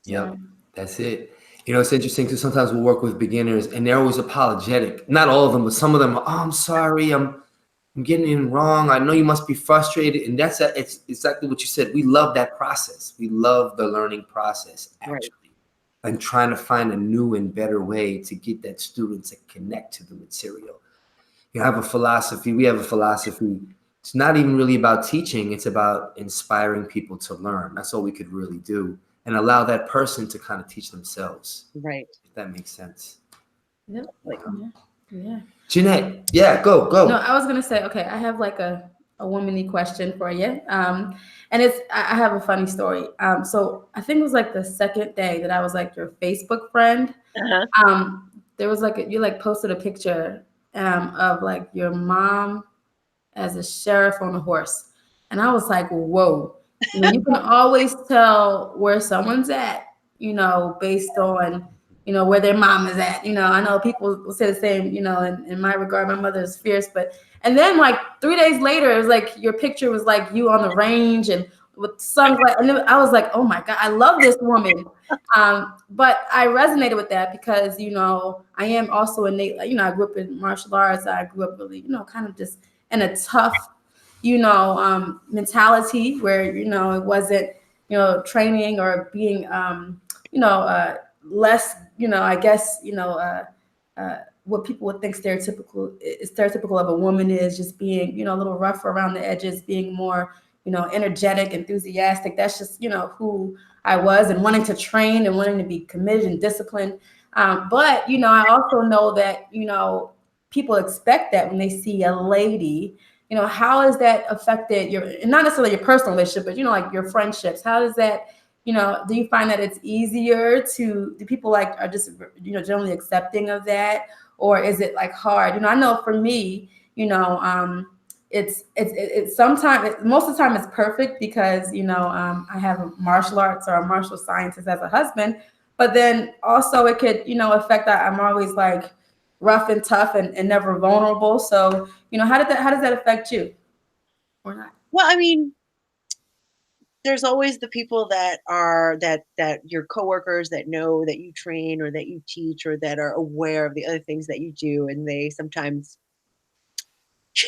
[SPEAKER 1] Yep, that's it. It's interesting because sometimes we'll work with beginners and they're always apologetic. Not all of them, but some of them are, oh, I'm sorry, I'm getting it wrong. I know you must be frustrated. And it's exactly what you said. We love that process. We love the learning process, actually. Right. And trying to find a new and better way to get that student to connect to the material. We have a philosophy. It's not even really about teaching. It's about inspiring people to learn. That's all we could really do. And allow that person to kind of teach themselves.
[SPEAKER 3] Right.
[SPEAKER 1] If that makes sense.
[SPEAKER 2] Yep. Yeah.
[SPEAKER 1] Jeanette, go.
[SPEAKER 2] No, I was going to say, okay, I have like a woman-y question for you. And I have a funny story. So I think it was like the second day that I was like your Facebook friend.
[SPEAKER 3] Uh-huh.
[SPEAKER 2] There was like, you like posted a picture of like your mom as a sheriff on a horse. And I was like, whoa. You can always tell where someone's at, based on, where their mom is at. I know people will say the same, in my regard, my mother is fierce, and then like 3 days later, it was like your picture was like you on the range and with sunglasses. And I was like, oh my God, I love this woman. But I resonated with that because, I am also innate, I grew up in martial arts. I grew up really, kind of just in a tough, mentality where, it wasn't, training or being, less, I guess, what people would think stereotypical of a woman is just being, a little rough around the edges, being more, energetic, enthusiastic. That's just, who I was, and wanting to train and wanting to be committed and disciplined. But, I also know that, people expect that when they see a lady. How has that affected not necessarily your personal relationship, but, like your friendships? How does that, do you find that it's easier do people are just, generally accepting of that? Or is it like hard? I know for me, it's sometimes, most of the time it's perfect because, I have a martial arts or a martial scientist as a husband, but then also it could, affect that I'm always like rough and tough and never vulnerable. So, how does that affect you or not?
[SPEAKER 3] Well, I mean, there's always the people that are that your coworkers that know that you train or that you teach or that are aware of the other things that you do, and they sometimes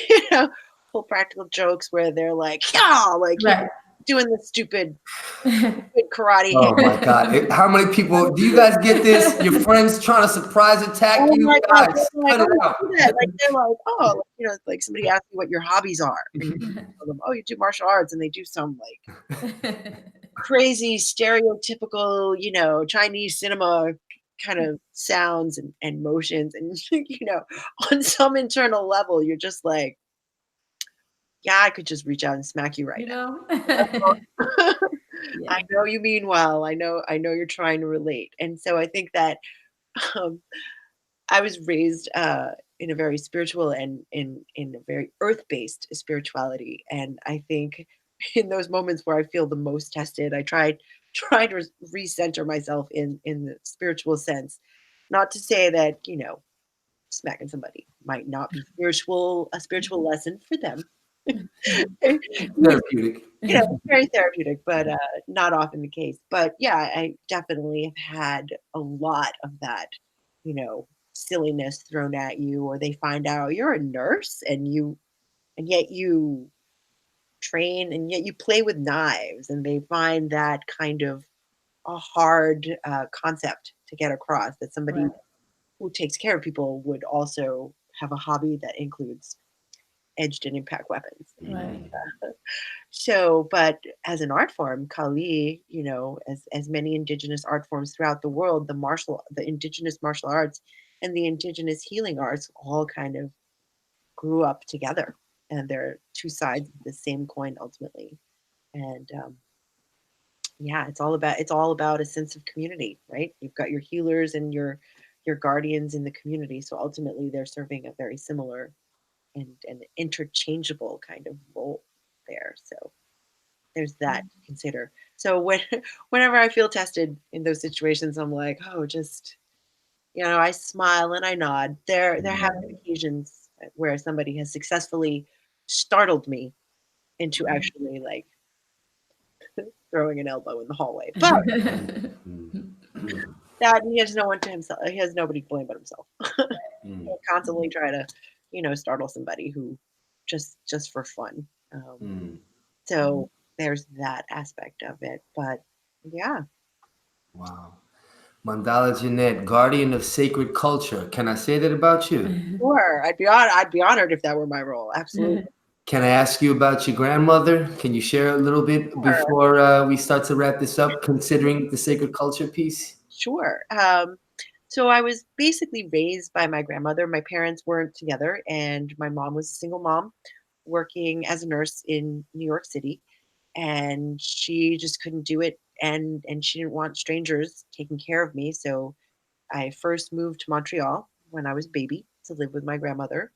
[SPEAKER 3] you know pull practical jokes where they're like, yeah, like
[SPEAKER 2] Right.
[SPEAKER 3] doing the stupid karate
[SPEAKER 1] Oh
[SPEAKER 3] hand.
[SPEAKER 1] my God. How many people do you guys get this? Your friends trying to surprise attack
[SPEAKER 3] Oh
[SPEAKER 1] you?
[SPEAKER 3] my God,
[SPEAKER 1] Guys,
[SPEAKER 3] they're like,
[SPEAKER 1] cut it
[SPEAKER 3] "Oh,
[SPEAKER 1] out.
[SPEAKER 3] do that." Like, they're like, "Oh," like, like somebody asks you what your hobbies are, and you tell them, "Oh, you do martial arts," and they do some, like, crazy stereotypical, Chinese cinema kind of sounds and motions, and, on some internal level, you're just like, "Yeah, I could just reach out and smack you right
[SPEAKER 2] You
[SPEAKER 3] now."
[SPEAKER 2] know?
[SPEAKER 3] I
[SPEAKER 2] Yeah.
[SPEAKER 3] know you mean well. I know you're trying to relate, and so I think that, um I was raised in a very spiritual and in a very earth-based spirituality, and I think in those moments where I feel the most tested, I try to recenter myself in the spiritual sense. Not to say that smacking somebody might not be a spiritual lesson for them.
[SPEAKER 1] Therapeutic.
[SPEAKER 3] It's very therapeutic, but not often the case. But yeah, I definitely have had a lot of that, you know, silliness thrown at you, or they find out you're a nurse and yet you train and yet you play with knives, and they find that kind of a hard concept to get across that somebody
[SPEAKER 2] Right.
[SPEAKER 3] who takes care of people would also have a hobby that includes edged and impact weapons.
[SPEAKER 2] Right.
[SPEAKER 3] So, but as an art form, Kali, as many indigenous art forms throughout the world, the indigenous martial arts and the indigenous healing arts all kind of grew up together, and they're two sides of the same coin ultimately. And yeah, it's all about a sense of community, right? You've got your healers and your guardians in the community, so ultimately they're serving a very similar and interchangeable kind of role there. So there's that to consider. So whenever I feel tested in those situations, I'm like, oh, just I smile and I nod. There have been
[SPEAKER 2] Right.
[SPEAKER 3] occasions where somebody has successfully startled me into actually like throwing an elbow in the hallway. But that he has no one to himself. He has nobody to blame but himself. He'll constantly try to, startle somebody who just for fun. So there's that aspect of it. But yeah,
[SPEAKER 1] Wow. Mandala Jeanette, guardian of sacred culture. Can I say that about you?
[SPEAKER 3] sure. I'd be honored if that were my role. Absolutely.
[SPEAKER 1] Can I ask you about your grandmother? Can you share a little bit
[SPEAKER 3] Sure.
[SPEAKER 1] before we start to wrap this up, considering the sacred culture piece?
[SPEAKER 3] Sure. So I was basically raised by my grandmother. My parents weren't together, and my mom was a single mom working as a nurse in New York City, and she just couldn't do it, and she didn't want strangers taking care of me. So I first moved to Montreal when I was a baby to live with my grandmother.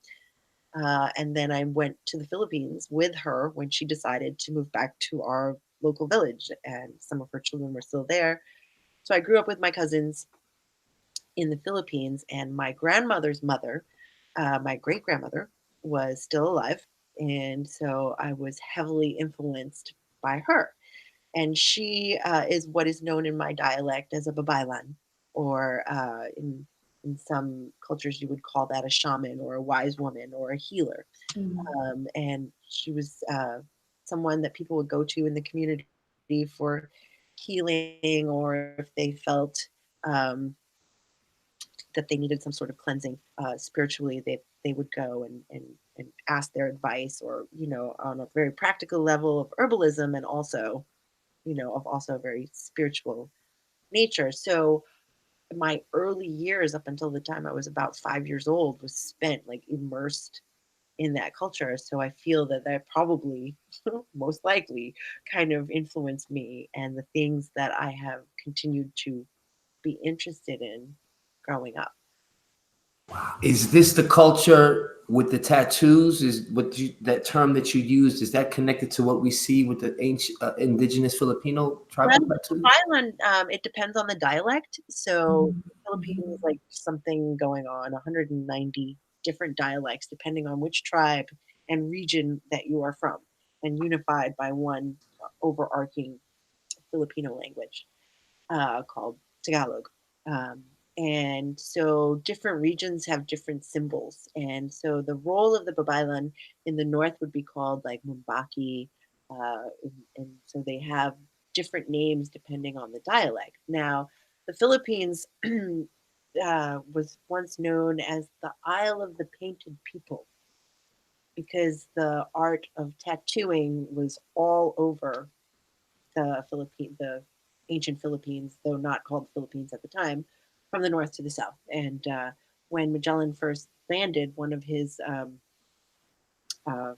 [SPEAKER 3] And then I went to the Philippines with her when she decided to move back to our local village, and some of her children were still there. So I grew up with my cousins in the Philippines, and my grandmother's mother, my great grandmother, was still alive. And so I was heavily influenced by her. And she is what is known in my dialect as a babaylan, or in some cultures you would call that a shaman or a wise woman or a healer. And she was someone that people would go to in the community for healing, or if they felt um, that they needed some sort of cleansing spiritually, they would go and ask their advice, or on a very practical level of herbalism, and also of also a very spiritual nature. So my early years, up until the time I was about 5 years old, was spent like immersed in that culture. So I feel that probably most likely kind of influenced me and the things that I have continued to be interested in growing up.
[SPEAKER 1] Is this the culture with the tattoos? That term that you used, is that connected to what we see with the ancient indigenous Filipino
[SPEAKER 3] Well,
[SPEAKER 1] tribal
[SPEAKER 3] with
[SPEAKER 1] tattoos?
[SPEAKER 3] Thailand, it depends on the dialect. So the Philippines is like something going on 190 different dialects, depending on which tribe and region that you are from, and unified by one overarching Filipino language called Tagalog. And so different regions have different symbols. And so the role of the babaylan in the north would be called like Mumbaki. And so they have different names depending on the dialect. Now, the Philippines was once known as the Isle of the Painted People because the art of tattooing was all over the ancient Philippines, though not called Philippines at the time, from the north to the south. And when Magellan first landed, one of his uh,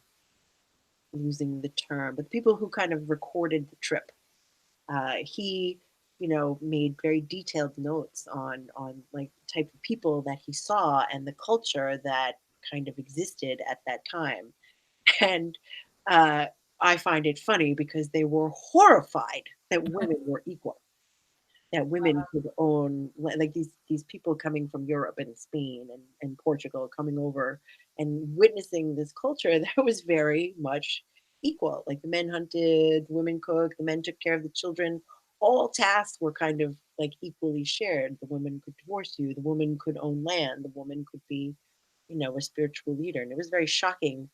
[SPEAKER 3] using the term, but the people who kind of recorded the trip, he made very detailed notes on like the type of people that he saw and the culture that kind of existed at that time. And uh, I find it funny because they were horrified that women were equal, that women could own, like these people coming from Europe and Spain and Portugal coming over and witnessing this culture that was very much equal. Like the men hunted, the women cooked, the men took care of the children. All tasks were kind of like equally shared. The woman could divorce you, the woman could own land, the woman could be, a spiritual leader. And it was very shocking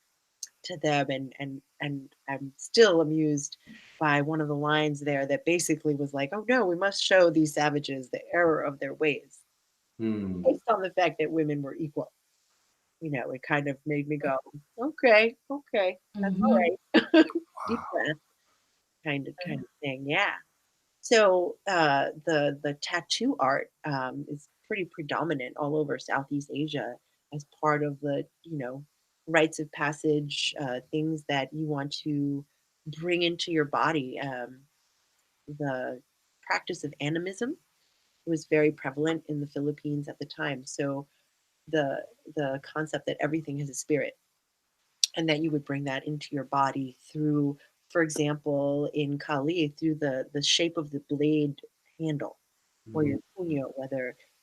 [SPEAKER 3] to them, and I'm still amused by one of the lines there that basically was like, oh no, we must show these savages the error of their ways
[SPEAKER 1] Hmm.
[SPEAKER 3] based on the fact that women were equal. It kind of made me go, okay, that's all
[SPEAKER 2] Mhm.
[SPEAKER 3] right. Deep breath kind of thing. Yeah. So the tattoo art is pretty predominant all over Southeast Asia as part of the rites of passage, things that you want to bring into your body. The practice of animism was very prevalent in the Philippines at the time. So the the concept that everything has a spirit and that you would bring that into your body through, for example, in Kali, through the shape of the blade handle or
[SPEAKER 1] Hmm.
[SPEAKER 3] your punyo,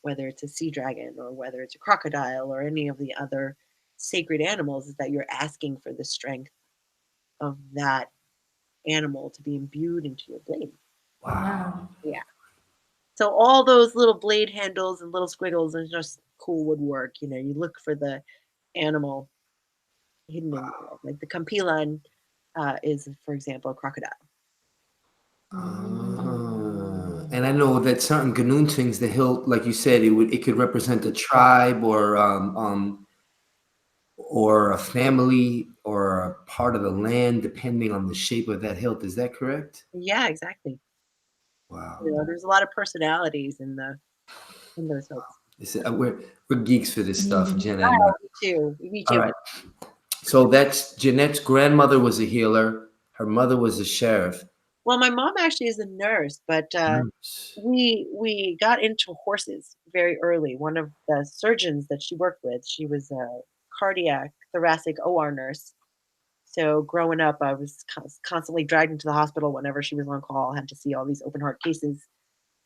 [SPEAKER 3] whether it's a sea dragon or whether it's a crocodile or any of the other sacred animals, is that you're asking for the strength of that animal to be imbued into your blade.
[SPEAKER 1] Wow.
[SPEAKER 2] Wow.
[SPEAKER 3] Yeah. So all those little blade handles and little squiggles is just cool woodwork. You look for the animal hidden in there. Like the campilan is, for example, a crocodile.
[SPEAKER 1] And I know that certain Ganuntings, the hilt, like you said, it could represent a tribe or a family or a part of the land, depending on the shape of that hilt. Is that correct?
[SPEAKER 3] Yeah, exactly.
[SPEAKER 1] Wow.
[SPEAKER 3] There's a lot of personalities in those hooks.
[SPEAKER 1] We're geeks for this stuff,
[SPEAKER 2] Mhm.
[SPEAKER 1] Jenna and I.
[SPEAKER 3] Me too. Me
[SPEAKER 1] All
[SPEAKER 3] too.
[SPEAKER 1] right. So that's Jeanette's grandmother was a healer. Her mother was a sheriff.
[SPEAKER 3] Well, my mom actually is a nurse, but
[SPEAKER 1] Nurse.
[SPEAKER 3] we got into horses very early. One of the surgeons that she worked with, she was a cardiac thoracic OR nurse. So growing up, I was constantly dragged into the hospital whenever she was on call. Had to see all these open heart cases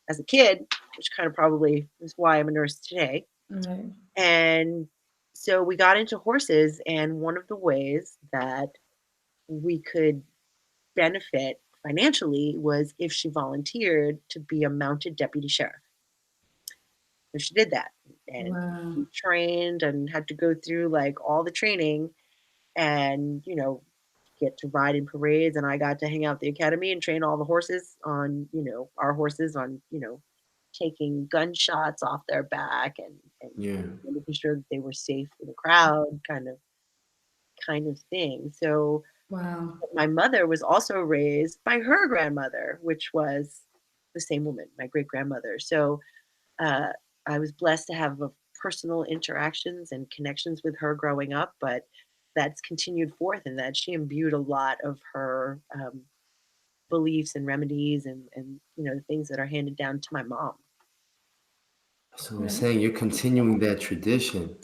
[SPEAKER 3] as a kid, which kind of probably is why I'm a nurse today.
[SPEAKER 2] Right.
[SPEAKER 3] And so we got into horses, and one of the ways that we could benefit financially was if she volunteered to be a mounted deputy sheriff. So she did that, and
[SPEAKER 2] Wow.
[SPEAKER 3] we trained and had to go through like all the training and get to ride in parades. And I got to hang out at the academy and train all the horses on our horses on taking gunshots off their back and
[SPEAKER 1] Yeah.
[SPEAKER 3] making sure that they were safe for the crowd, kind of thing. So
[SPEAKER 2] Wow.
[SPEAKER 3] my mother was also raised by her grandmother, which was the same woman, my great grandmother. So uh, I was blessed to have personal interactions and connections with her growing up, but that's continued forth in that she imbued a lot of her beliefs and remedies and the things that are handed down to my mom.
[SPEAKER 1] So I'm
[SPEAKER 2] Right.
[SPEAKER 1] saying you're continuing that tradition.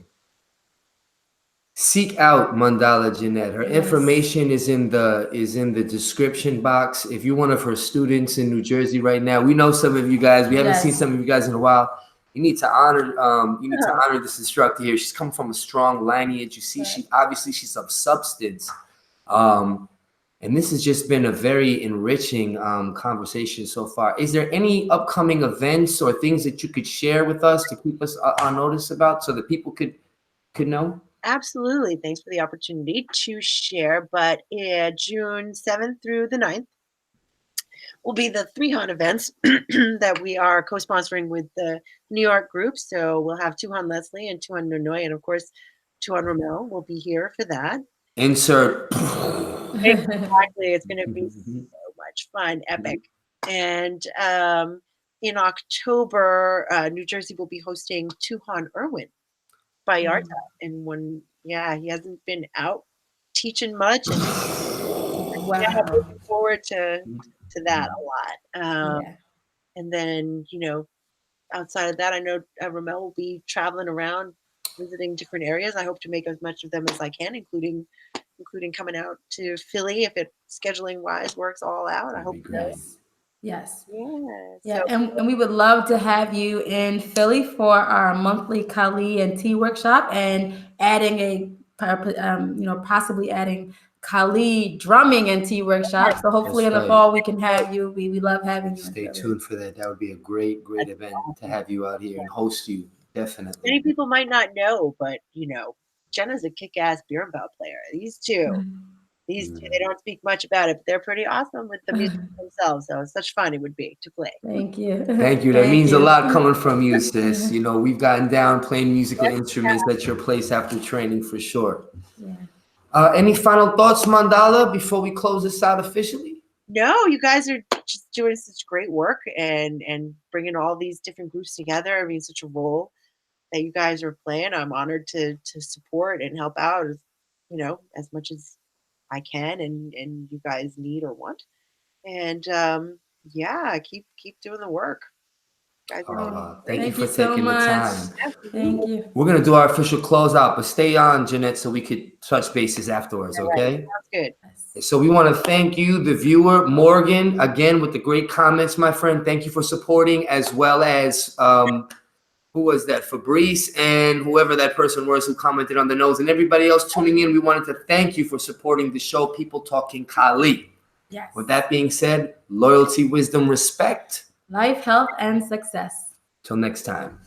[SPEAKER 1] Seek out Mandala Jeanette. Her
[SPEAKER 2] Yes.
[SPEAKER 1] information is in the description box. If you're one of her students in New Jersey right now, we know some of you guys. We haven't seen
[SPEAKER 2] Yes.
[SPEAKER 1] some of you guys in a while. You need to honor this instructor here. She's come from a strong lineage. You see,
[SPEAKER 2] Right.
[SPEAKER 1] she's of substance. And this has just been a very enriching conversation so far. Is there any upcoming events or things that you could share with us to keep us on notice about so that people could know?
[SPEAKER 3] Absolutely. Thanks for the opportunity to share. But June 7th through the 9th will be the 3Han events that we are co-sponsoring with the New York group. So we'll have Tuhan Leslie and Tuhan Nonoy, and of course, Tuhan Romel will be here for that.
[SPEAKER 1] Insert.
[SPEAKER 3] Exactly. It's going to be so much fun, epic. And in October, New Jersey will be hosting Tuhan Irwin by Yarta. And he hasn't been out teaching much. And
[SPEAKER 2] Wow.
[SPEAKER 3] yeah, I'm looking forward to that a lot.
[SPEAKER 2] Yeah.
[SPEAKER 3] And then, outside of that, I know Ramel will be traveling around, visiting different areas. I hope to make as much of them as I can, including coming out to Philly if it scheduling wise works all out. I hope.
[SPEAKER 2] Yes. Yes.
[SPEAKER 3] Yeah.
[SPEAKER 2] Yeah,
[SPEAKER 3] So,
[SPEAKER 2] and we would love to have you in Philly for our monthly Kali and tea workshop, and adding possibly adding Kali drumming and tea workshop. So hopefully
[SPEAKER 1] That's
[SPEAKER 2] in the
[SPEAKER 1] right.
[SPEAKER 2] fall we can have you. We love having you.
[SPEAKER 1] Stay
[SPEAKER 2] in Philly.
[SPEAKER 1] tuned for that. That would be a great event to have you out here and host you. Definitely.
[SPEAKER 3] many people might not know, but Jenna's a kick-ass berimbau player. These two, they don't speak much about it, but they're pretty awesome with the music themselves. So it's such fun it would be to play.
[SPEAKER 2] Thank you.
[SPEAKER 1] Thank you. That means a lot coming from you, sis. We've gotten down playing musical instruments at your place after training for sure.
[SPEAKER 2] Yeah.
[SPEAKER 1] Any final thoughts, Mandala, before we close this out officially?
[SPEAKER 3] No, you guys are just doing such great work and bringing all these different groups together. I mean, such a role that you guys are playing. I'm honored to support and help out, as much as I can and you guys need or want. And keep doing the work. Guys,
[SPEAKER 1] thank you for
[SPEAKER 2] so
[SPEAKER 1] taking the
[SPEAKER 2] much.
[SPEAKER 1] time.
[SPEAKER 2] Thank you.
[SPEAKER 1] We're going to do our official closeout, but stay on, Jeanette, so we could touch bases afterwards, okay?
[SPEAKER 3] Sounds good.
[SPEAKER 1] So we want to thank you, the viewer, Morgan, again, with the great comments, my friend. Thank you for supporting, as well as, who was that? Fabrice and whoever that person was who commented on the nose, and everybody else tuning in. We wanted to thank you for supporting the show, People Talking Kali.
[SPEAKER 2] Yes.
[SPEAKER 1] With that being said, loyalty, wisdom, respect.
[SPEAKER 2] Life, health, and success.
[SPEAKER 1] Till next time.